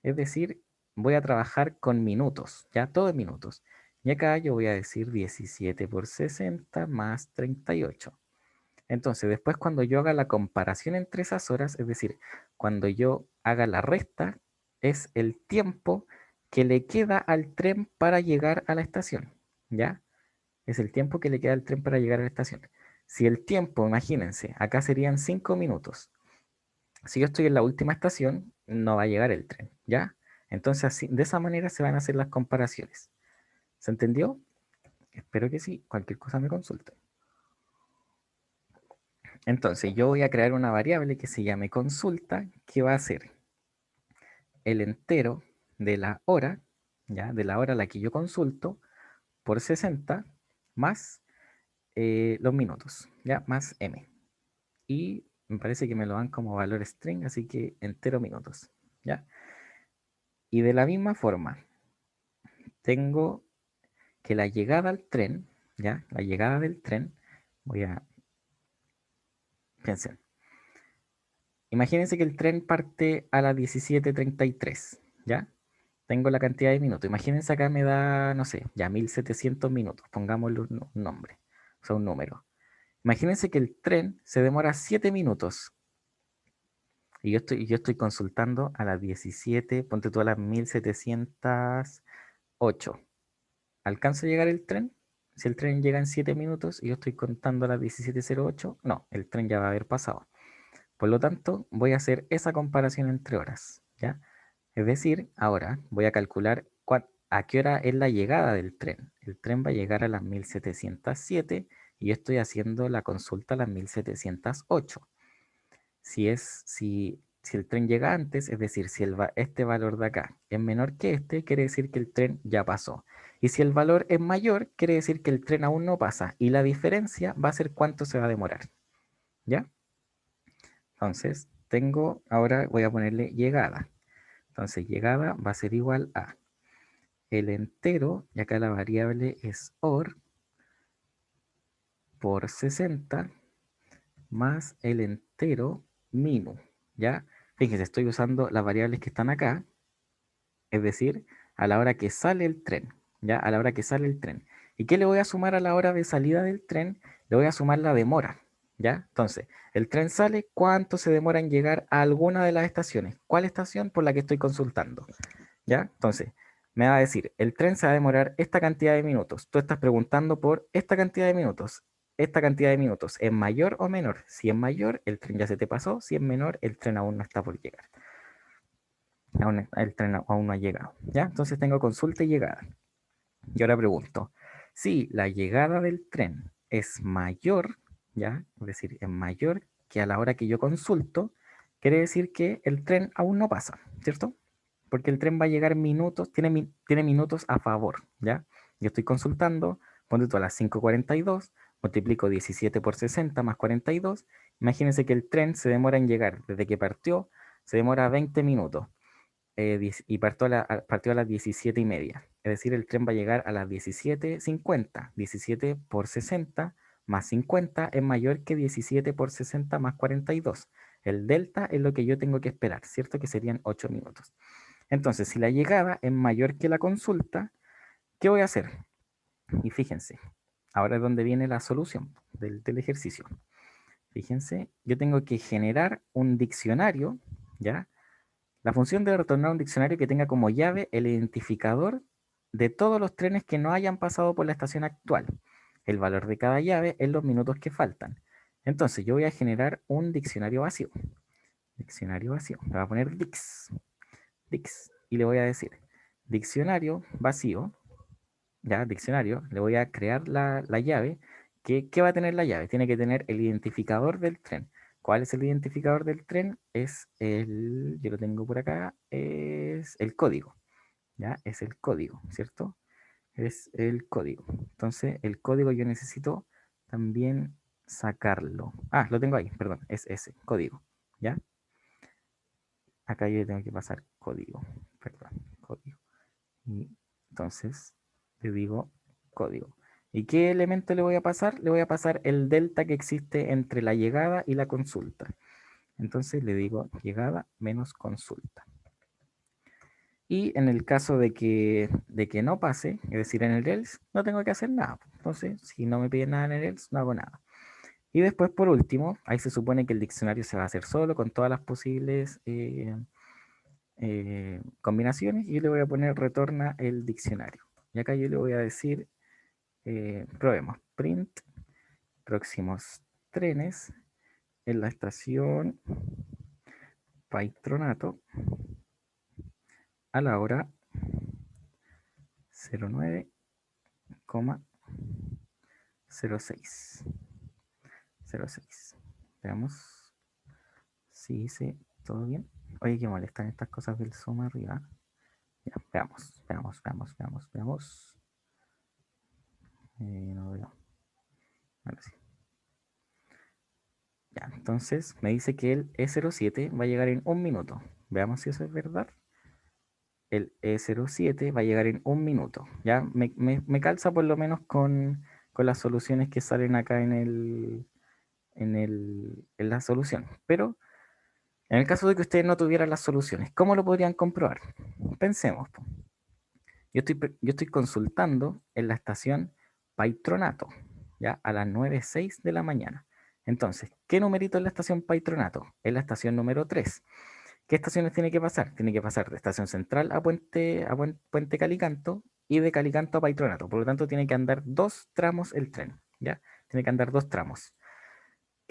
Es decir, voy a trabajar con minutos, ya todo en minutos. Y acá yo voy a decir 17 por 60 más 38. Entonces, después cuando yo haga la comparación entre esas horas, es decir, cuando yo haga la resta, es el tiempo que le queda al tren para llegar a la estación, ¿ya? Es el tiempo que le queda al tren para llegar a la estación. Si el tiempo, imagínense, acá serían 5 minutos. Si yo estoy en la última estación, no va a llegar el tren, ¿ya? Entonces, así, de esa manera se van a hacer las comparaciones. ¿Se entendió? Espero que sí. Cualquier cosa me consulten. Entonces, yo voy a crear una variable que se llame consulta, que va a ser el entero de la hora, ¿ya? De la hora a la que yo consulto, por 60, más los minutos, ¿ya? Más m. Y me parece que me lo dan como valor string, así que entero minutos, ¿ya? Y de la misma forma, tengo que la llegada al tren, ¿ya? La llegada del tren, voy a... Piensen. Imagínense que el tren parte a las 17:33, ¿ya? Tengo la cantidad de minutos. Imagínense acá me da, no sé, ya 1700 minutos. Pongámosle un nombre, o sea, un número. Imagínense que el tren se demora 7 minutos. Y yo estoy consultando a las 17, ponte tú a las 1708. ¿Alcanza a llegar el tren? Si el tren llega en 7 minutos y yo estoy contando a las 17:08, no, el tren ya va a haber pasado. Por lo tanto, voy a hacer esa comparación entre horas, ¿ya? Es decir, ahora voy a calcular a qué hora es la llegada del tren. El tren va a llegar a las 1707 y yo estoy haciendo la consulta a las 1708. Si el tren llega antes, es decir, si este valor de acá es menor que este, quiere decir que el tren ya pasó. Y si el valor es mayor, quiere decir que el tren aún no pasa. Y la diferencia va a ser cuánto se va a demorar. ¿Ya? Entonces, ahora voy a ponerle llegada. Entonces, llegada va a ser igual a el entero, y acá la variable es OR, por 60, más el entero minu, ¿ya? Fíjense, estoy usando las variables que están acá, es decir, a la hora que sale el tren, ¿ya? A la hora que sale el tren. ¿Y qué le voy a sumar a la hora de salida del tren? Le voy a sumar la demora, ¿ya? Entonces, el tren sale, ¿cuánto se demora en llegar a alguna de las estaciones? ¿Cuál estación? Por la que estoy consultando, ¿ya? Entonces, me va a decir, el tren se va a demorar esta cantidad de minutos. Tú estás preguntando por esta cantidad de minutos. Esta cantidad de minutos, ¿es mayor o menor? Si es mayor, el tren ya se te pasó. Si es menor, el tren aún no está por llegar. El tren aún no ha llegado, ¿ya? Entonces tengo consulta y llegada. Y ahora pregunto, si la llegada del tren es mayor, ¿ya? Es decir, es mayor que a la hora que yo consulto, quiere decir que el tren aún no pasa, ¿cierto? Porque el tren va a llegar minutos, tiene minutos a favor, ¿ya? Yo estoy consultando, ponte tú a las 5:42, multiplico 17 por 60 más 42, imagínense que el tren se demora en llegar, desde que partió, se demora 20 minutos, y partió a las 17:30, es decir, el tren va a llegar a las 17:50, 17 por 60 más 50 es mayor que 17 por 60 más 42. El delta es lo que yo tengo que esperar, ¿cierto? Que serían 8 minutos. Entonces, si la llegada es mayor que la consulta, ¿qué voy a hacer? Y fíjense, ahora es donde viene la solución del ejercicio. Fíjense, yo tengo que generar un diccionario, ¿ya? La función debe retornar un diccionario que tenga como llave el identificador de todos los trenes que no hayan pasado por la estación actual. El valor de cada llave es los minutos que faltan. Entonces, yo voy a generar un diccionario vacío. Diccionario vacío. Le voy a poner dix. Y le voy a decir, diccionario vacío, ya, diccionario, le voy a crear la llave. ¿Qué va a tener la llave? Tiene que tener el identificador del tren. ¿Cuál es el identificador del tren? Es yo lo tengo por acá, es el código, ¿ya? Es el código, ¿cierto? Es el código. Entonces, el código yo necesito también sacarlo. Ah, lo tengo ahí, perdón, es ese, código, ¿ya? Acá yo tengo que pasar código, perdón, código. Y entonces le digo código. ¿Y qué elemento le voy a pasar? Le voy a pasar el delta que existe entre la llegada y la consulta. Entonces le digo llegada menos consulta. Y en el caso de que no pase, es decir, en el else, no tengo que hacer nada. Entonces, si no me piden nada en el else, no hago nada. Y después, por último, ahí se supone que el diccionario se va a hacer solo con todas las posibles combinaciones. Y yo le voy a poner retorna el diccionario. Y acá yo le voy a decir, probemos, print próximos trenes en la estación Patronato a la hora 09,06. 06. Veamos si hice todo bien. Oye, que molestan estas cosas del zoom arriba. Ya, veamos. No veo. Ahora sí. Ya, entonces me dice que el E07 va a llegar en 1 minuto. Veamos si eso es verdad. El E07 va a llegar en 1 minuto. Ya me calza por lo menos con las soluciones que salen acá en la solución. Pero en el caso de que ustedes no tuvieran las soluciones, ¿cómo lo podrían comprobar? Pensemos. Po. Yo estoy consultando en la estación Patronato, ya a las 9:06 de la mañana. Entonces, ¿qué numerito es la estación Patronato? Es la estación número 3. ¿Qué estaciones tiene que pasar? Tiene que pasar de Estación Central a Puente Calicanto y de Calicanto a Patronato. Por lo tanto, tiene que andar 2 tramos el tren, ¿ya? Tiene que andar 2 tramos.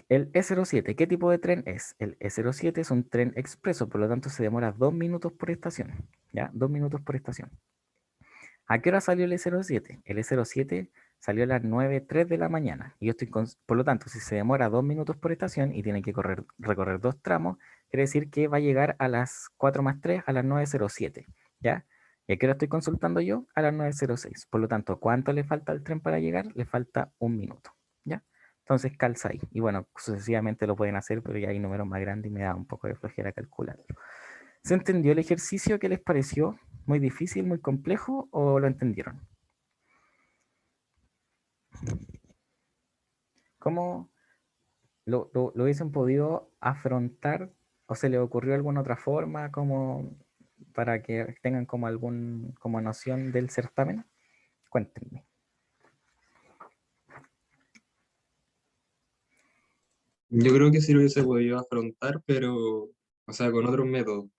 El E07, ¿qué tipo de tren es? El E07 es un tren expreso, por lo tanto se demora 2 minutos por estación, ¿ya? 2 minutos por estación. ¿A qué hora salió el E07? El E07 salió a las 9:03 de la mañana. Y yo por lo tanto, si se demora 2 minutos por estación y tiene que recorrer 2 tramos, quiere decir que va a llegar a las 4 más 3, a las 9:07, ¿ya? ¿Y a qué hora estoy consultando yo? A las 9:06. Por lo tanto, ¿cuánto le falta al tren para llegar? Le falta 1 minuto, ¿ya? Entonces calza ahí. Y bueno, sucesivamente lo pueden hacer, pero ya hay números más grandes y me da un poco de flojera calcularlo. ¿Se entendió el ejercicio? ¿Qué les pareció? ¿Muy difícil, muy complejo o lo entendieron? ¿Cómo lo hubiesen podido afrontar o se les ocurrió alguna otra forma como para que tengan como noción del certamen? Cuéntenme. Yo creo que sí lo hubiese podido afrontar, pero, o sea, con otros métodos.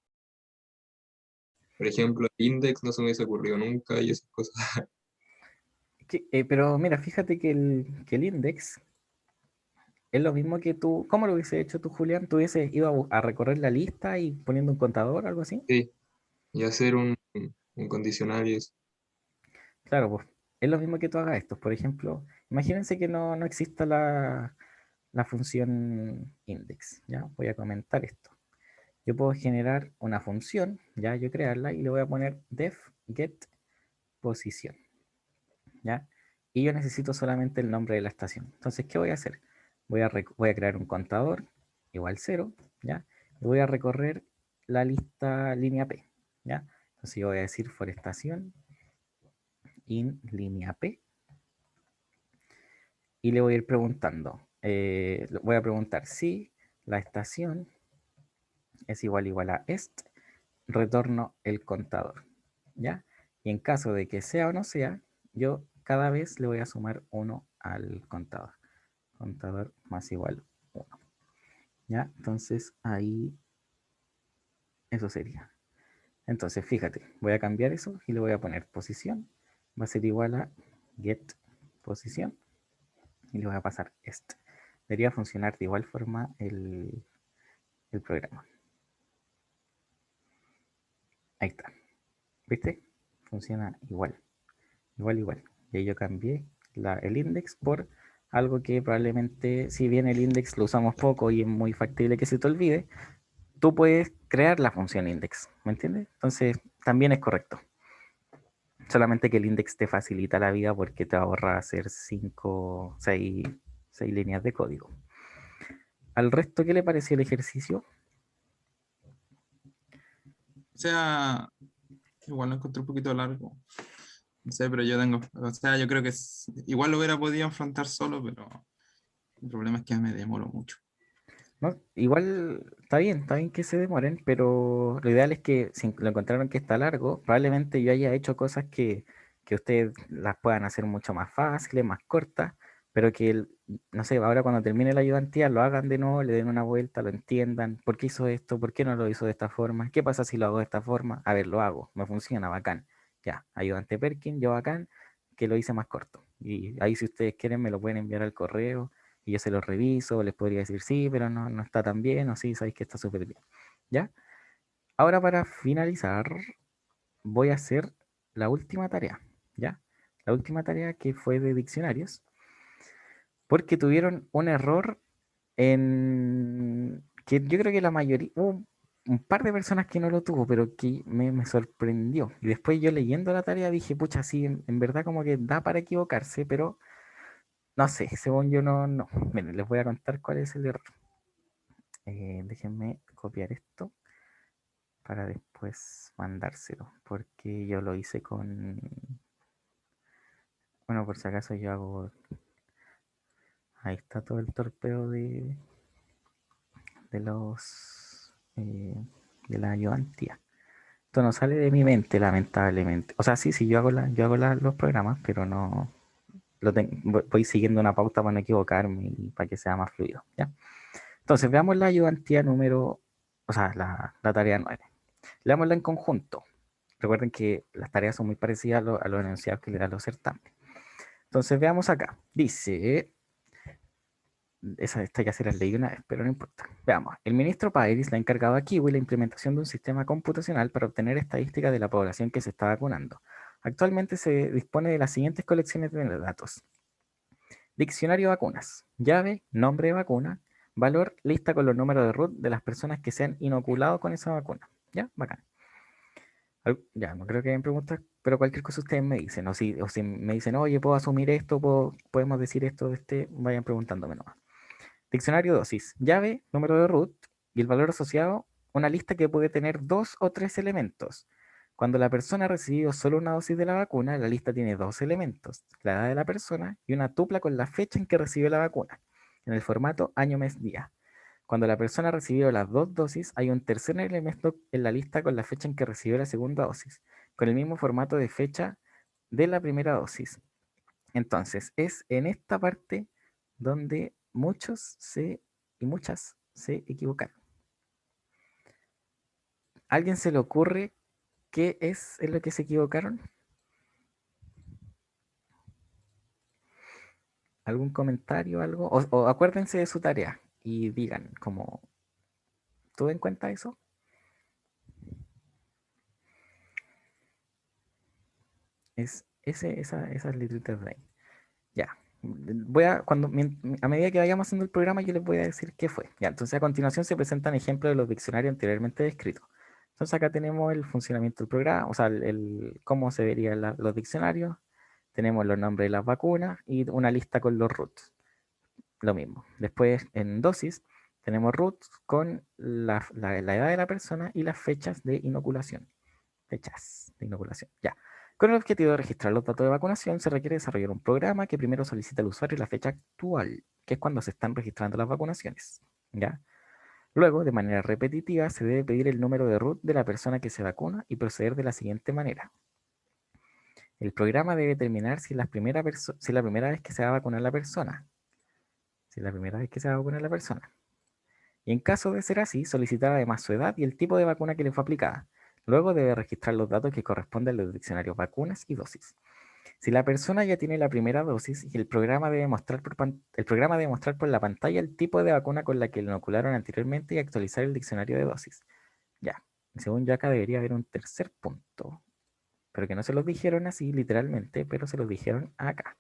Por ejemplo, el index no se me hubiese ocurrido nunca y esas cosas. Pero mira, fíjate que el index es lo mismo que tú. ¿Cómo lo hubiese hecho tú, Julián? ¿Tú hubieses ido a recorrer la lista y poniendo un contador, algo así? Sí, y hacer un condicional y eso. Claro, pues es lo mismo que tú hagas esto. Por ejemplo, imagínense que no exista la función index. ¿Ya? Voy a comentar esto. Yo puedo generar una función, ya yo crearla y le voy a poner def get posición. ¿Ya? Y yo necesito solamente el nombre de la estación. Entonces, ¿qué voy a hacer? Voy a crear un contador igual 0, ¿ya? Y voy a recorrer la lista línea P, ¿ya? Entonces yo voy a decir for estación in línea P y le voy a ir preguntando. Voy a preguntar si la estación es igual a est, retorno el contador, ¿ya? Y en caso de que sea o no sea, yo cada vez le voy a sumar 1 al contador. Contador más igual 1, ¿ya? Entonces ahí eso sería. Entonces fíjate, voy a cambiar eso y le voy a poner posición. Va a ser igual a get posición y le voy a pasar este. Debería funcionar de igual forma el programa. Ahí está. ¿Viste? Funciona igual. Igual. Y ahí yo cambié el index por algo que probablemente, si bien el index lo usamos poco y es muy factible que se te olvide, tú puedes crear la función index, ¿me entiendes? Entonces, también es correcto. Solamente que el index te facilita la vida porque te ahorra hacer 5, 6 líneas de código. ¿Al resto qué le pareció el ejercicio? O sea, igual lo encontré un poquito largo. No sé, pero yo tengo, o sea, yo creo que igual lo hubiera podido enfrentar solo, pero el problema es que me demoro mucho. No, igual está bien que se demoren, pero lo ideal es que si lo encontraron que está largo, probablemente yo haya hecho cosas que ustedes las puedan hacer mucho más fáciles, más cortas, pero que, no sé, ahora cuando termine la ayudantía lo hagan de nuevo, le den una vuelta, lo entiendan, ¿por qué hizo esto? ¿Por qué no lo hizo de esta forma? ¿Qué pasa si lo hago de esta forma? A ver, lo hago, me funciona, bacán. Ya, ayudante Perkin, yo bacán, que lo hice más corto. Y ahí si ustedes quieren me lo pueden enviar al correo y yo se los reviso, les podría decir sí, pero no está tan bien, o sí, sabéis que está súper bien. ¿Ya? Ahora para finalizar, voy a hacer la última tarea, ¿ya? La última tarea que fue de diccionarios, porque tuvieron un error en que yo creo que la mayoría, hubo un par de personas que no lo tuvo, pero que me sorprendió. Y después yo leyendo la tarea dije, pucha, sí, en verdad como que da para equivocarse, pero no sé, según yo no. Miren, les voy a contar cuál es el error. Déjenme copiar esto para después mandárselo, porque yo lo hice con, bueno, por si acaso yo hago, ahí está todo el torpeo de los, de la ayudantía. Esto no sale de mi mente, lamentablemente. O sea, sí, yo hago los programas, pero no, voy siguiendo una pauta para no equivocarme y para que sea más fluido, ¿ya? Entonces, veamos la ayudantía número, o sea, la tarea 9. Leámosla en conjunto. Recuerden que las tareas son muy parecidas a los enunciados que le dan los certámenes. Entonces veamos acá. Dice, esta ya se las leí una vez, pero no importa. Veamos, el ministro Pairis le ha encargado a Kiwi la implementación de un sistema computacional para obtener estadísticas de la población que se está vacunando. Actualmente se dispone de las siguientes colecciones de datos. Diccionario de vacunas, llave, nombre de vacuna, valor, lista con los números de root de las personas que se han inoculado con esa vacuna. ¿Ya? Bacán. Ya, no creo que hayan preguntas, pero cualquier cosa ustedes me dicen, o si me dicen, oye, puedo asumir esto, podemos decir esto de vayan preguntándome nomás. Diccionario dosis, llave, número de root y el valor asociado, una lista que puede tener 2 o 3 elementos. Cuando la persona ha recibido solo una dosis de la vacuna, la lista tiene 2 elementos, la edad de la persona y una tupla con la fecha en que recibió la vacuna, en el formato año, mes, día. Cuando la persona ha recibido las 2 dosis, hay un tercer elemento en la lista con la fecha en que recibió la segunda dosis, con el mismo formato de fecha de la primera dosis. Entonces, es en esta parte donde y muchas se equivocaron. ¿A alguien se le ocurre qué es en lo que se equivocaron? ¿Algún comentario, algo? O acuérdense de su tarea y digan, como, ¿tuve en cuenta eso? Es esas letritas de ahí. Ya. A medida que vayamos haciendo el programa, yo les voy a decir qué fue. Ya, entonces a continuación se presentan ejemplos de los diccionarios anteriormente descritos. Entonces acá tenemos el funcionamiento del programa, o sea, cómo se verían los diccionarios. Tenemos los nombres de las vacunas y una lista con los roots. Lo mismo. Después en dosis tenemos roots con la edad de la persona y las fechas de inoculación. Fechas de inoculación. Ya. Con el objetivo de registrar los datos de vacunación, se requiere desarrollar un programa que primero solicita al usuario la fecha actual, que es cuando se están registrando las vacunaciones. ¿Ya? Luego, de manera repetitiva, se debe pedir el número de root de la persona que se vacuna y proceder de la siguiente manera. El programa debe determinar si es la primera vez que se va a vacunar la persona. Si es la primera vez que se va a vacunar la persona. Y en caso de ser así, solicitar además su edad y el tipo de vacuna que le fue aplicada. Luego debe registrar los datos que corresponden a los diccionarios vacunas y dosis. Si la persona ya tiene la primera dosis, el programa debe mostrar por la pantalla el tipo de vacuna con la que le inocularon anteriormente y actualizar el diccionario de dosis. Ya, Y según yo acá debería haber un tercer punto, pero que no se los dijeron así literalmente, pero se los dijeron acá.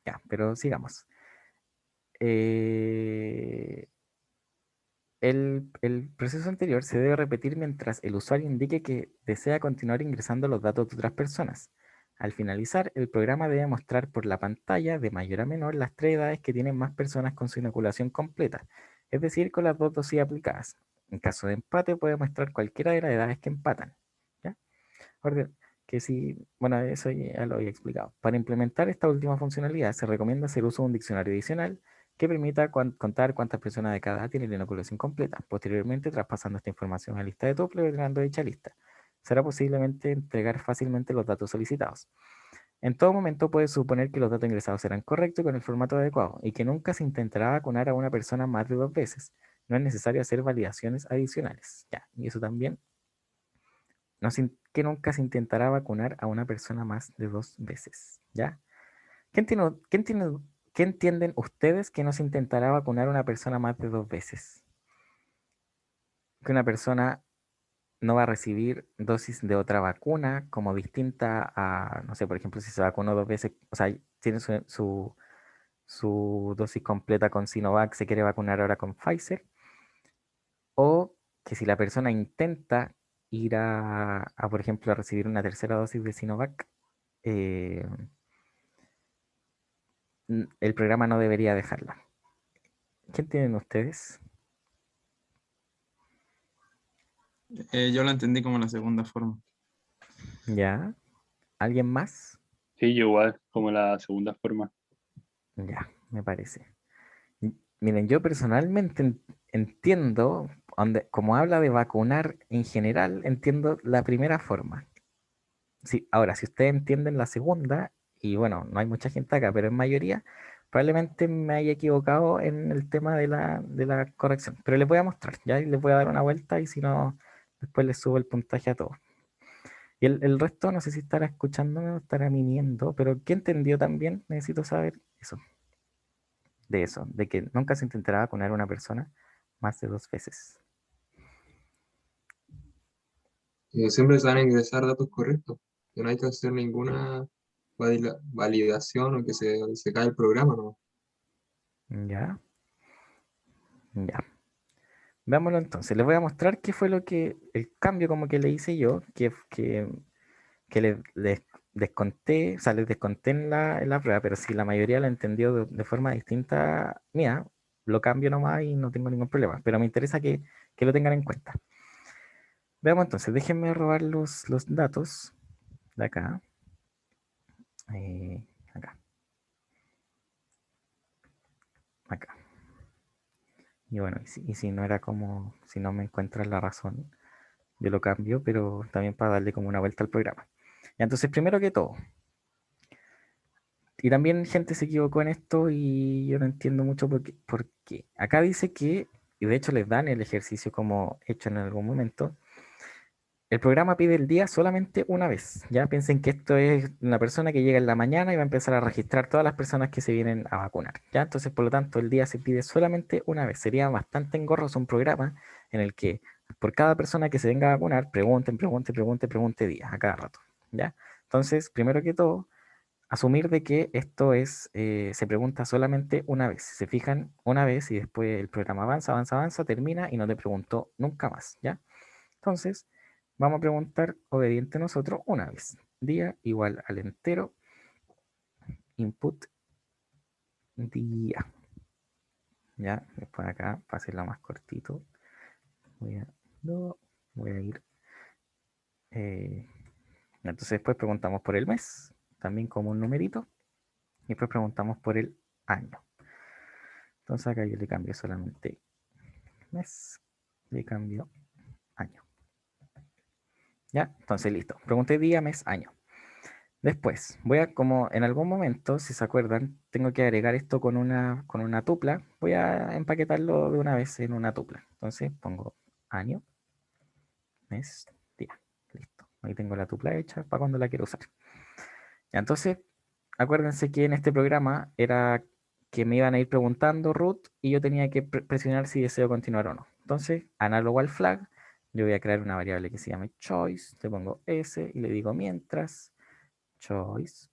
Ya, pero sigamos. El proceso anterior se debe repetir mientras el usuario indique que desea continuar ingresando los datos de otras personas. Al finalizar, el programa debe mostrar por la pantalla de mayor a menor las 3 edades que tienen más personas con su inoculación completa, es decir, con las 2 dosis aplicadas. En caso de empate, puede mostrar cualquiera de las edades que empatan. ¿Ya? Que si, bueno, eso ya lo había explicado. Para implementar esta última funcionalidad, se recomienda hacer uso de un diccionario adicional que permita contar cuántas personas de cada edad tienen la inoculación completa. Posteriormente, traspasando esta información a la lista de Tuple, ordenando dicha lista, será posiblemente entregar fácilmente los datos solicitados. En todo momento puede suponer que los datos ingresados serán correctos y con el formato adecuado, y que nunca se intentará vacunar a una persona más de 2 veces. No es necesario hacer validaciones adicionales. Ya, y eso también, que nunca se intentará vacunar a una persona más de 2 veces. ¿Ya? ¿Qué entienden ustedes que no se intentará vacunar a una persona más de 2 veces? Que una persona no va a recibir dosis de otra vacuna como distinta a, no sé, por ejemplo, si se vacunó 2 veces, o sea, tiene su dosis completa con Sinovac, se quiere vacunar ahora con Pfizer, o que si la persona intenta ir por ejemplo, a recibir una tercera dosis de Sinovac, eh, el programa no debería dejarla. ¿Qué entienden ustedes? Yo lo entendí como la segunda forma. ¿Ya? ¿Alguien más? Sí, yo igual, como la segunda forma. Ya, me parece. Miren, yo personalmente entiendo, como habla de vacunar en general, entiendo la primera forma. Sí, ahora, si ustedes entienden la segunda, y bueno, no hay mucha gente acá, pero en mayoría, probablemente me haya equivocado en el tema de la corrección. Pero les voy a mostrar, ya, y les voy a dar una vuelta y si no, después les subo el puntaje a todos. Y el resto, no sé si estará escuchándome o estará mimiendo, pero ¿qué entendió también? Necesito saber eso, de que nunca se intentará vacunar a una persona más de 2 veces. Siempre se van a ingresar datos correctos, que no hay que hacer ninguna validación o que se cae el programa, ¿no? ¿Ya? Ya. Veámoslo entonces. Les voy a mostrar qué fue el cambio como que le hice yo, que les desconté, o sea, les desconté en la prueba, pero si la mayoría lo entendió de forma distinta mía, lo cambio nomás y no tengo ningún problema. Pero me interesa que lo tengan en cuenta. Veamos entonces, déjenme robar los datos de acá. Acá. Acá. Y bueno, y si no era como, si no me encuentras la razón, yo lo cambio, pero también para darle como una vuelta al programa. Y entonces, primero que todo, y también gente se equivocó en esto y yo no entiendo mucho porque acá dice que, y de hecho les dan el ejercicio como hecho en algún momento, el programa pide el día solamente una vez. Ya piensen que esto es una persona que llega en la mañana y va a empezar a registrar todas las personas que se vienen a vacunar. Ya, entonces por lo tanto el día se pide solamente una vez. Sería bastante engorroso un programa en el que por cada persona que se venga a vacunar pregunte días a cada rato. Ya, entonces primero que todo asumir de que esto se pregunta solamente una vez. Si se fijan una vez y después el programa avanza, termina y no te preguntó nunca más, ¿ya? Entonces, vamos a preguntar obediente nosotros una vez. Día igual al entero, input día. ¿Ya? Después acá, para hacerlo más cortito, voy a ir. Entonces después preguntamos por el mes, también como un numerito, y después preguntamos por el año. Entonces acá yo le cambio solamente mes, le cambio año. ¿Ya? Entonces listo. Pregunté día, mes, año. Después, como en algún momento, si se acuerdan, tengo que agregar esto con una tupla. Voy a empaquetarlo de una vez en una tupla. Entonces pongo año, mes, día. Listo. Ahí tengo la tupla hecha para cuando la quiero usar. Ya, entonces, acuérdense que en este programa era que me iban a ir preguntando root y yo tenía que presionar si deseo continuar o no. Entonces, análogo al flag, yo voy a crear una variable que se llame choice, le pongo s y le digo mientras choice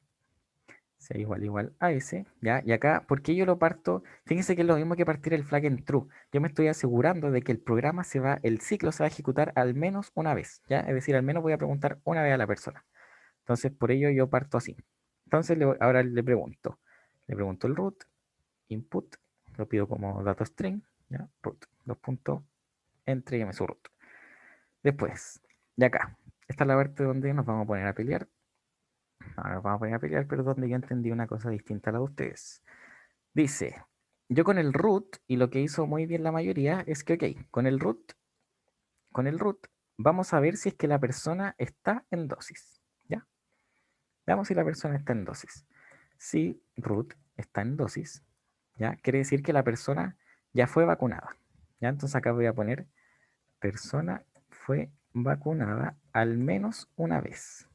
sea igual a s, ¿ya? Y acá, ¿por qué yo lo parto? Fíjense que es lo mismo que partir el flag en true. Yo me estoy asegurando de que el programa el ciclo se va a ejecutar al menos una vez, ¿ya? Es decir, al menos voy a preguntar una vez a la persona. Entonces, por ello yo parto así. Entonces, ahora le pregunto el root, input, lo pido como dato string, ¿ya? Root, dos puntos, entrégueme su root. Después, de acá, esta es la parte donde nos vamos a poner a pelear. Ahora nos vamos a poner a pelear, pero donde yo entendí una cosa distinta a la de ustedes. Dice, yo con el root, y lo que hizo muy bien la mayoría, es que, ok, con el root, vamos a ver si es que la persona está en dosis, ¿ya? Veamos si la persona está en dosis. Si root está en dosis, ¿ya? Quiere decir que la persona ya fue vacunada, ¿ya? Entonces acá voy a poner persona fue vacunada al menos una vez.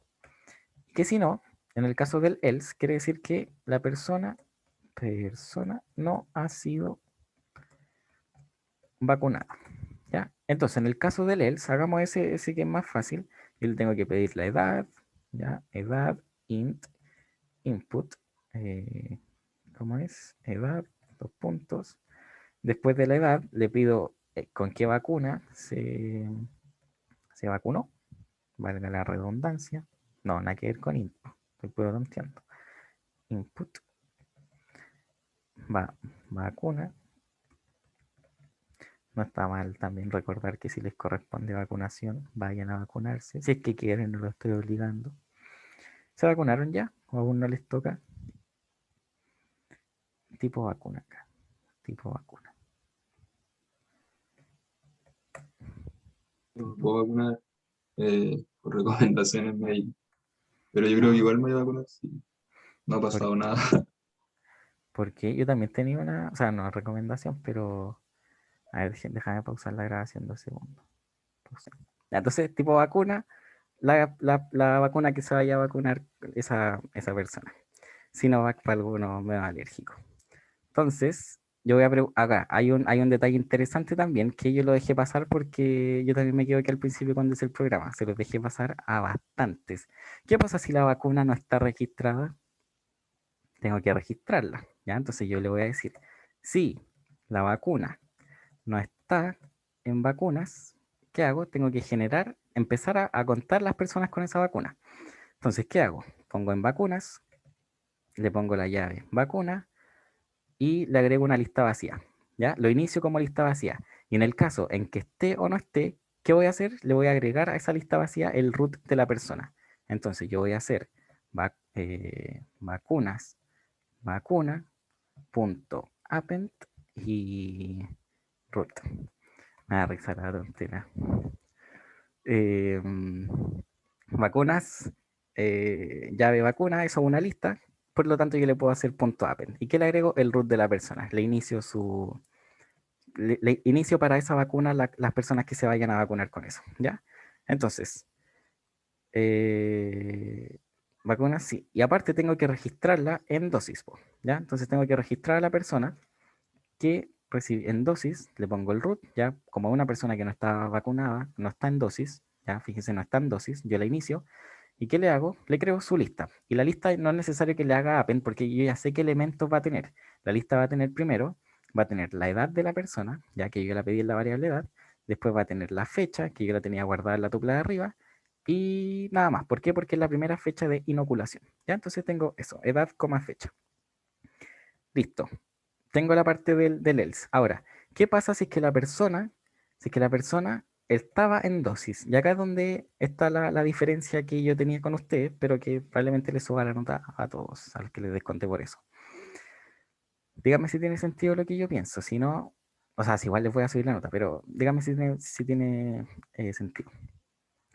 Que si no, en el caso del else, quiere decir que la persona no ha sido vacunada, ¿ya? Entonces, en el caso del else, hagamos ese que es más fácil. Yo le tengo que pedir la edad, ¿ya? Edad, int, input, ¿cómo es? Edad, dos puntos. Después de la edad, le pido con qué vacuna se vacunó, valga la redundancia. No, nada que ver con input, estoy redondeando. Input, vacuna. No está mal también recordar que si les corresponde vacunación, vayan a vacunarse. Si es que quieren, no lo estoy obligando. ¿Se vacunaron ya? ¿O aún no les toca? Tipo vacuna acá. Tipo vacuna. No puedo vacunar por recomendaciones médicas. Pero yo creo que igual me voy a vacunar, sí. No ha pasado nada. Porque yo también tenía una, o sea, no recomendación, pero a ver, déjame pausar la grabación 2 segundos. Ya, entonces, tipo vacuna, la vacuna que se vaya a vacunar esa persona. Sinovac para algunos me va alérgico. Entonces, yo voy a acá, hay un detalle interesante también que yo lo dejé pasar porque yo también me equivoqué al principio cuando hice el programa. Se los dejé pasar a bastantes. ¿Qué pasa si la vacuna no está registrada? Tengo que registrarla, ¿ya? Entonces yo le voy a decir, si la vacuna no está en vacunas, ¿qué hago? Tengo que empezar a contar las personas con esa vacuna. Entonces, ¿qué hago? Pongo en vacunas, le pongo la llave vacuna y le agrego una lista vacía, ¿ya? Lo inicio como lista vacía. Y en el caso en que esté o no esté, ¿qué voy a hacer? Le voy a agregar a esa lista vacía el root de la persona. Entonces yo voy a hacer vacunas, vacuna, punto append y root. Me da risa la tontera. Vacunas, llave vacuna, eso es una lista. Por lo tanto, yo le puedo hacer punto append. ¿Y qué le agrego? El root de la persona. Le inicio para esa vacuna las personas que se vayan a vacunar con eso, ¿ya? Entonces, vacunas, sí. Y aparte tengo que registrarla en dosis, ¿ya? Entonces tengo que registrar a la persona que recibe en dosis, le pongo el root, ya como una persona que no está vacunada, no está en dosis, ya fíjense, no está en dosis, yo la inicio, ¿y qué le hago? Le creo su lista, y la lista no es necesario que le haga append, porque yo ya sé qué elementos va a tener. La lista va a tener primero, va a tener la edad de la persona, ya que yo la pedí en la variable edad, después va a tener la fecha, que yo la tenía guardada en la tupla de arriba, y nada más. ¿Por qué? Porque es la primera fecha de inoculación, ya, entonces tengo eso, edad, fecha. Listo, tengo la parte del else. Ahora, ¿qué pasa si es que la persona estaba en dosis? Y acá es donde está la diferencia que yo tenía con ustedes, pero que probablemente le suba la nota a todos, a los que les desconté por eso. Dígame si tiene sentido lo que yo pienso, si no, o sea, si igual les voy a subir la nota, pero dígame si tiene sentido.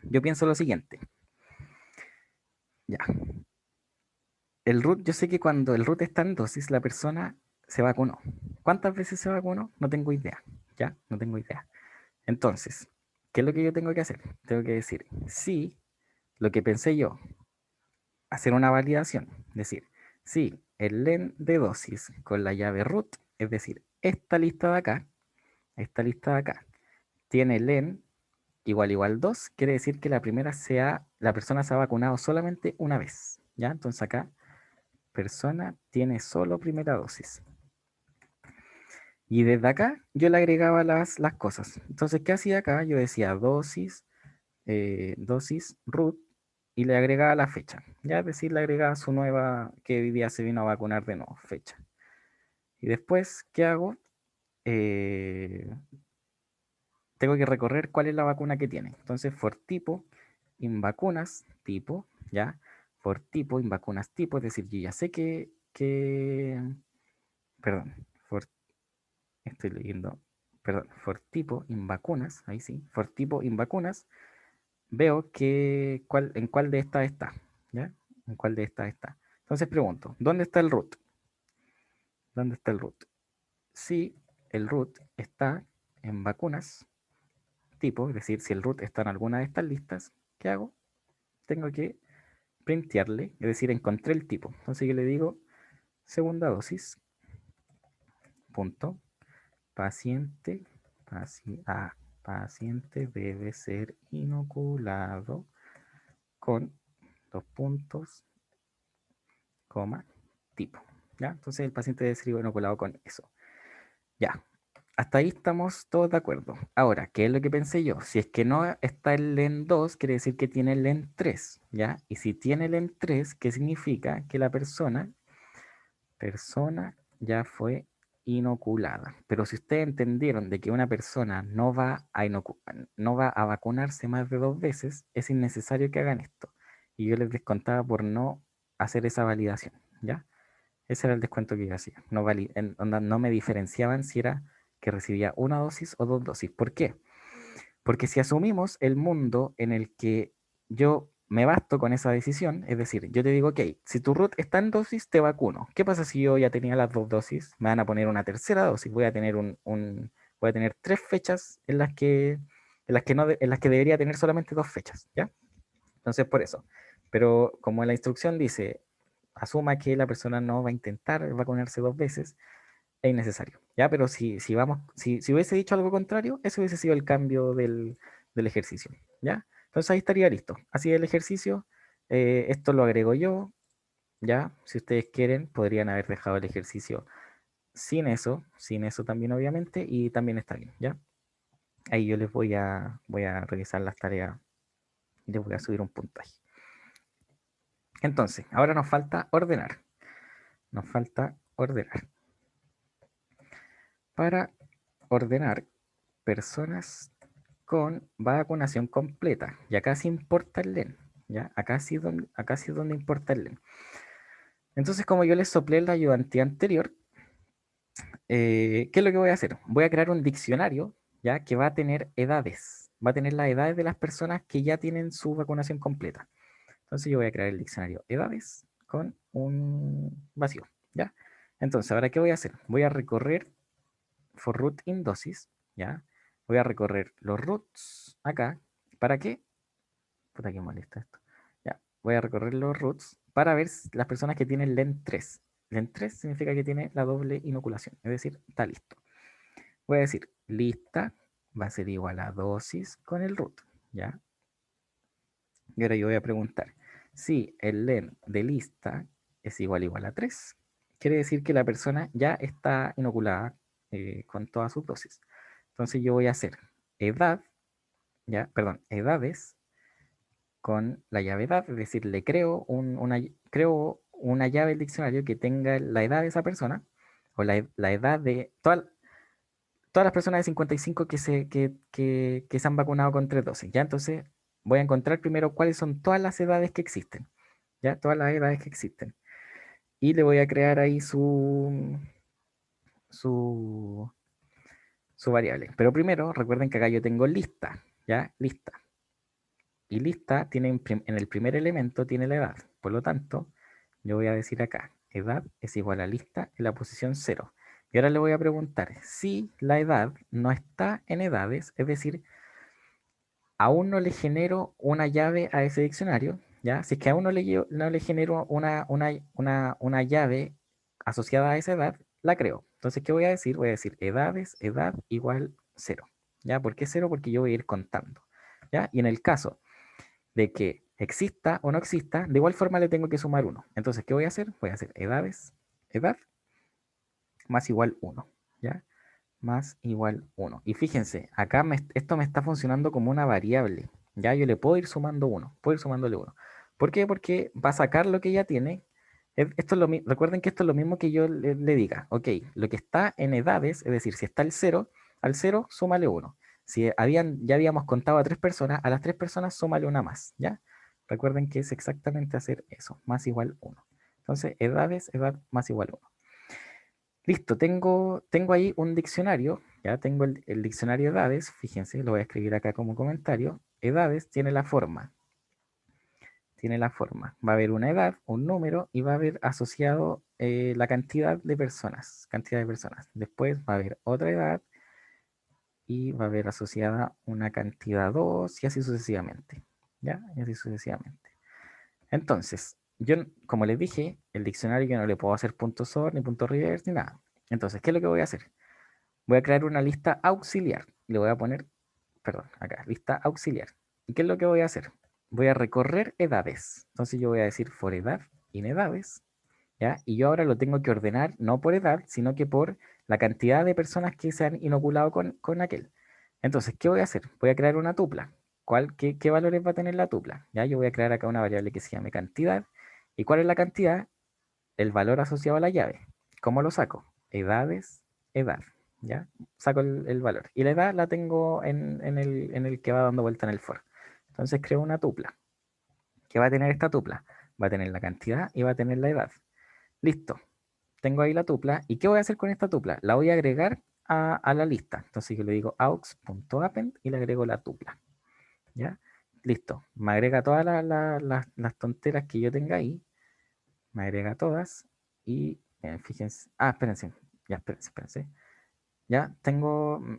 Yo pienso lo siguiente. Ya. El root, yo sé que cuando el root está en dosis, la persona se vacunó. ¿Cuántas veces se vacunó? No tengo idea. ¿Ya? No tengo idea. Entonces, ¿qué es lo que yo tengo que hacer? Tengo que decir, sí, lo que pensé yo, hacer una validación. Decir, sí, el len de dosis con la llave root, es decir, esta lista de acá, tiene len igual 2, quiere decir que la persona se ha vacunado solamente una vez, ¿ya? Entonces acá, persona tiene solo primera dosis. Y desde acá yo le agregaba las cosas. Entonces, ¿qué hacía acá? Yo decía dosis, root, y le agregaba la fecha. Ya, es decir, le agregaba su nueva, que hoy día se vino a vacunar de nuevo, fecha. Y después, ¿qué hago? Tengo que recorrer cuál es la vacuna que tiene. Entonces, for tipo, invacunas, tipo, ¿ya? For tipo, invacunas, tipo, es decir, yo ya sé perdón, for, estoy leyendo, perdón, for tipo, invacunas, ahí sí, for tipo, invacunas, veo en cuál de estas está, ¿ya? En cuál de estas está. Entonces pregunto, ¿dónde está el root? ¿Dónde está el root? Si el root está en vacunas, tipo, es decir, si el root está en alguna de estas listas, ¿qué hago? Tengo que printearle, es decir, encontré el tipo. Entonces yo le digo segunda dosis, punto, paciente, paciente debe ser inoculado con 2 puntos, coma, tipo. ¿Ya? Entonces el paciente debe ser inoculado con eso. Ya. Hasta ahí estamos todos de acuerdo. Ahora, ¿qué es lo que pensé yo? Si es que no está el LEN 2, quiere decir que tiene el LEN 3, ¿ya? Y si tiene el LEN 3, ¿qué significa? Que la persona ya fue inoculada. Pero si ustedes entendieron de que una persona no va a vacunarse más de 2 veces, es innecesario que hagan esto. Y yo les descontaba por no hacer esa validación, ¿ya? Ese era el descuento que yo hacía. No me diferenciaban si era que recibía una dosis o 2 dosis. ¿Por qué? Porque si asumimos el mundo en el que yo me basto con esa decisión, es decir, yo te digo, ok, si tu root está en dosis, te vacuno. ¿Qué pasa si yo ya tenía las 2 dosis? Me van a poner una tercera dosis. Voy a tener voy a tener 3 fechas en las que debería tener solamente 2 fechas, ¿ya? Entonces, por eso. Pero como la instrucción dice, asuma que la persona no va a intentar vacunarse 2 veces, es innecesario, ¿ya? Pero si hubiese dicho algo contrario, ese hubiese sido el cambio del ejercicio, ¿ya? Entonces ahí estaría listo. Así el ejercicio, esto lo agrego yo, ¿ya? Si ustedes quieren, podrían haber dejado el ejercicio sin eso también obviamente, y también está bien, ¿ya? Ahí yo les voy a revisar las tareas y les voy a subir un puntaje. Entonces, ahora nos falta ordenar. Nos falta ordenar. Para ordenar personas con vacunación completa. Y acá sí importa el LEN. ¿Ya? Acá sí es donde importa el LEN. Entonces, como yo les soplé la ayudantía anterior, ¿qué es lo que voy a hacer? Voy a crear un diccionario, ¿ya? Que va a tener edades. Va a tener las edades de las personas que ya tienen su vacunación completa. Entonces yo voy a crear el diccionario edades con un vacío, ¿ya? Entonces, ¿ahora qué voy a hacer? Voy a recorrer for root in dosis, ¿ya? Voy a recorrer los roots acá. ¿Para qué? Puta que molesta esto. Ya, voy a recorrer los roots para ver las personas que tienen LEN 3. LEN 3 significa que tiene la doble inoculación, es decir, está listo. Voy a decir, lista va a ser igual a dosis con el root, ¿ya? Y ahora yo voy a preguntar, si el LEN de lista es igual a 3, quiere decir que la persona ya está inoculada con todas sus dosis. Entonces yo voy a hacer edad, edades con la llave edad, es decir, le creo una llave del diccionario que tenga la edad de esa persona, o la edad de todas las personas de 55 que se han vacunado con 3 dosis, ¿ya? Entonces voy a encontrar primero cuáles son todas las edades que existen, ¿ya? Todas las edades que existen. Y le voy a crear ahí su, su variable. Pero primero, recuerden que acá yo tengo lista, ¿ya? Lista. Y lista tiene en el primer elemento tiene la edad. Por lo tanto, yo voy a decir acá, edad es igual a lista en la posición 0. Y ahora le voy a preguntar si la edad no está en edades, es decir, aún no le genero una llave a ese diccionario, ¿ya? Si es que aún no le genero una llave asociada a esa edad, la creo. Entonces, ¿qué voy a decir? Voy a decir edades, edad igual 0. ¿Ya? ¿Por qué 0? Porque yo voy a ir contando. ¿ya? Y en el caso de que exista o no exista, de igual forma le tengo que sumar 1. Entonces, ¿qué voy a hacer? Voy a hacer edad más igual 1, ¿ya? Más igual 1. Y fíjense, acá esto me está funcionando como una variable, ¿ya? Yo le puedo ir sumando 1, puedo ir sumándole 1. ¿Por qué? Porque va a sacar lo que ya tiene. Esto es recuerden que esto es lo mismo que yo le diga, ok, lo que está en edades, es decir, si está el 0, al 0 súmale 1. Si ya habíamos contado a 3 personas, a las 3 personas súmale una más, ¿ya? Recuerden que es exactamente hacer eso, más igual 1. Entonces, edades, edad más igual 1. Listo, tengo ahí un diccionario, ya tengo el diccionario edades, fíjense, lo voy a escribir acá como comentario. Edades tiene la forma. Va a haber una edad, un número y va a haber asociado la cantidad de personas, Después va a haber otra edad y va a haber asociada una cantidad 2 y así sucesivamente, ¿ya? Y así sucesivamente. Entonces, yo, como les dije, el diccionario yo no le puedo hacer punto .sort, ni punto .reverse, ni nada. Entonces, ¿qué es lo que voy a hacer? Voy a crear una lista auxiliar. Le voy a poner, perdón, acá, lista auxiliar. ¿Y qué es lo que voy a hacer? Voy a recorrer edades. Entonces yo voy a decir for edad in edades, ¿ya? Y yo ahora lo tengo que ordenar no por edad, sino que por la cantidad de personas que se han inoculado con aquel. Entonces, ¿qué voy a hacer? Voy a crear una tupla. ¿Qué valores va a tener la tupla? ¿Ya? Yo voy a crear acá una variable que se llame cantidad. ¿Y cuál es la cantidad? El valor asociado a la llave. ¿Cómo lo saco? Edades, edad. ¿Ya? Saco el valor. Y la edad la tengo en el que va dando vuelta en el for. Entonces creo una tupla. ¿Qué va a tener esta tupla? Va a tener la cantidad y va a tener la edad. Listo. Tengo ahí la tupla. ¿Y qué voy a hacer con esta tupla? La voy a agregar a la lista. Entonces yo le digo aux.append y le agrego la tupla. ¿Ya? Listo. Me agrega todas las tonteras que yo tenga ahí. Me agrega todas. Y fíjense. Espérense. Ya, espérense. Ya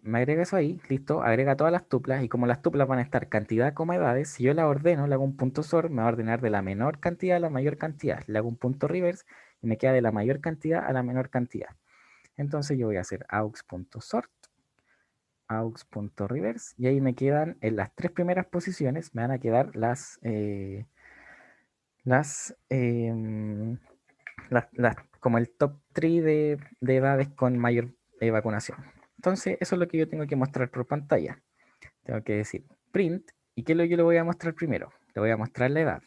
me agrega eso ahí, listo, agrega todas las tuplas y como las tuplas van a estar cantidad, coma, edades, si yo la ordeno, le hago un punto sort, me va a ordenar de la menor cantidad a la mayor cantidad. Le hago un punto reverse y me queda de la mayor cantidad a la menor cantidad. Entonces yo voy a hacer aux.sort, aux.reverse y ahí me quedan en las 3 primeras posiciones, me van a quedar las, em, como el top 3 de edades con mayor vacunación. Entonces, eso es lo que yo tengo que mostrar por pantalla. Tengo que decir print. ¿Y qué es lo que yo le voy a mostrar primero? Le voy a mostrar la edad.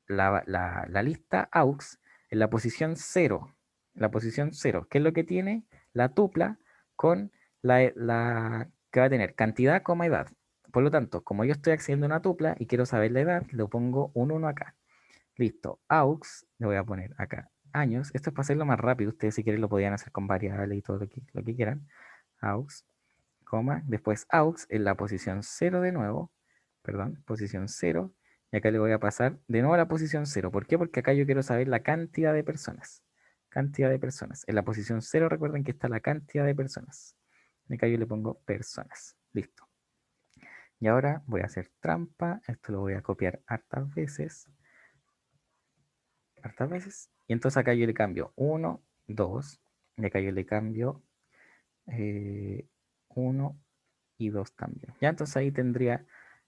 La lista aux en la posición 0. La posición 0. ¿Qué es lo que tiene? La tupla con la que va a tener cantidad, coma, edad. Por lo tanto, como yo estoy accediendo a una tupla y quiero saber la edad, le pongo un 1 acá. Listo. Aux, le voy a poner acá años. Esto es para hacerlo más rápido. Ustedes si quieren lo podían hacer con variables y todo lo que quieran. Aux, coma, después aux en la posición 0 de nuevo. Perdón, posición 0. Y acá le voy a pasar de nuevo a la posición 0. ¿Por qué? Porque acá yo quiero saber la cantidad de personas. Cantidad de personas. En la posición 0 recuerden que está la cantidad de personas. Y acá yo le pongo personas. Listo. Y ahora voy a hacer trampa. Esto lo voy a copiar hartas veces. Y entonces acá yo le cambio 1, 2, y acá yo le cambio 1 y 2 también. Ya entonces ahí tendría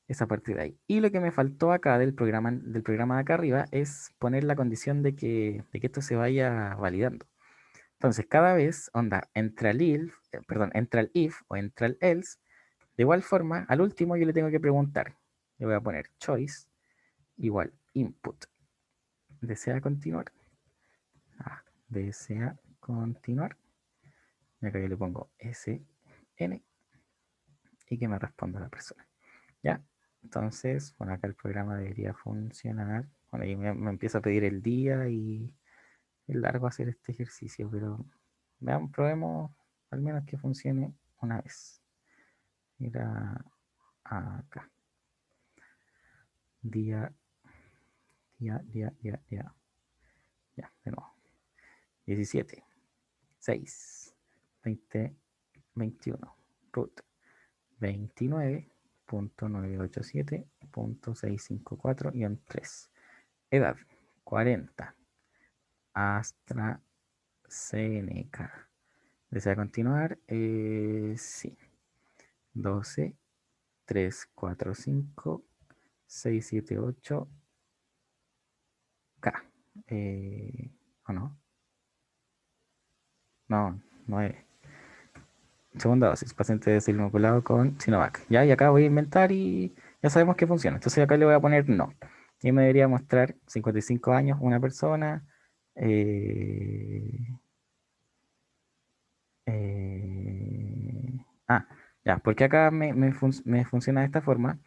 esa partida ahí. Y lo que me faltó acá del programa de acá arriba es poner la condición de que esto se vaya validando. Entonces cada vez, onda, entra el if o entra el else, de igual forma, al último yo le tengo que preguntar. Le voy a poner choice igual input. ¿Desea continuar? ¿Desea continuar? Y acá yo le pongo SN y que me responda la persona. ¿Ya? Entonces, bueno, acá el programa debería funcionar. Bueno, ahí me empieza a pedir el día y es largo hacer este ejercicio, pero veamos, probemos al menos que funcione una vez. Mira acá. Día. Ya, de nuevo. 17, 6, 20, 21. Root 29.987.654-3. Edad 40. AstraZeneca. ¿Desea continuar? Sí. 12. 3, 4, 5, 6, 7, 8, K. ¿O no? No, 9. Segunda dosis, paciente de ser inoculado con Sinovac. Ya, y acá voy a inventar y ya sabemos que funciona. Entonces acá le voy a poner no. Y me debería mostrar 55 años, una persona. Ya, porque acá me funciona de esta forma,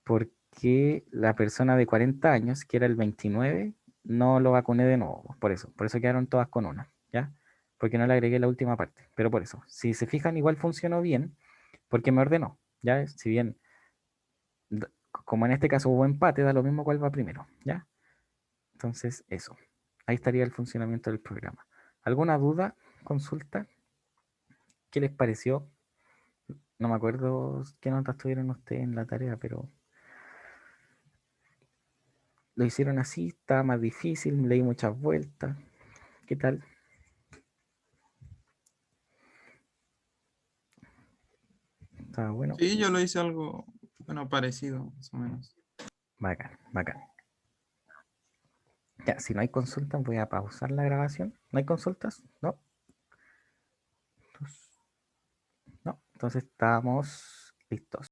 porque la persona de 40 años, que era el 29, no lo vacuné de nuevo, por eso quedaron todas con una, ¿ya? Porque no le agregué la última parte, pero por eso. Si se fijan, igual funcionó bien, porque me ordenó, ¿ya? Si bien, como en este caso hubo empate, da lo mismo cuál va primero, ¿ya? Entonces, eso. Ahí estaría el funcionamiento del programa. ¿Alguna duda? ¿Consulta? ¿Qué les pareció? No me acuerdo qué notas tuvieron ustedes en la tarea, pero lo hicieron así, estaba más difícil, me leí muchas vueltas. ¿Qué tal? Estaba bueno. Sí, yo lo hice algo, bueno, parecido, más o menos. Bacán, bacán. Ya, si no hay consultas, voy a pausar la grabación. ¿No hay consultas? No. No. Entonces estamos listos.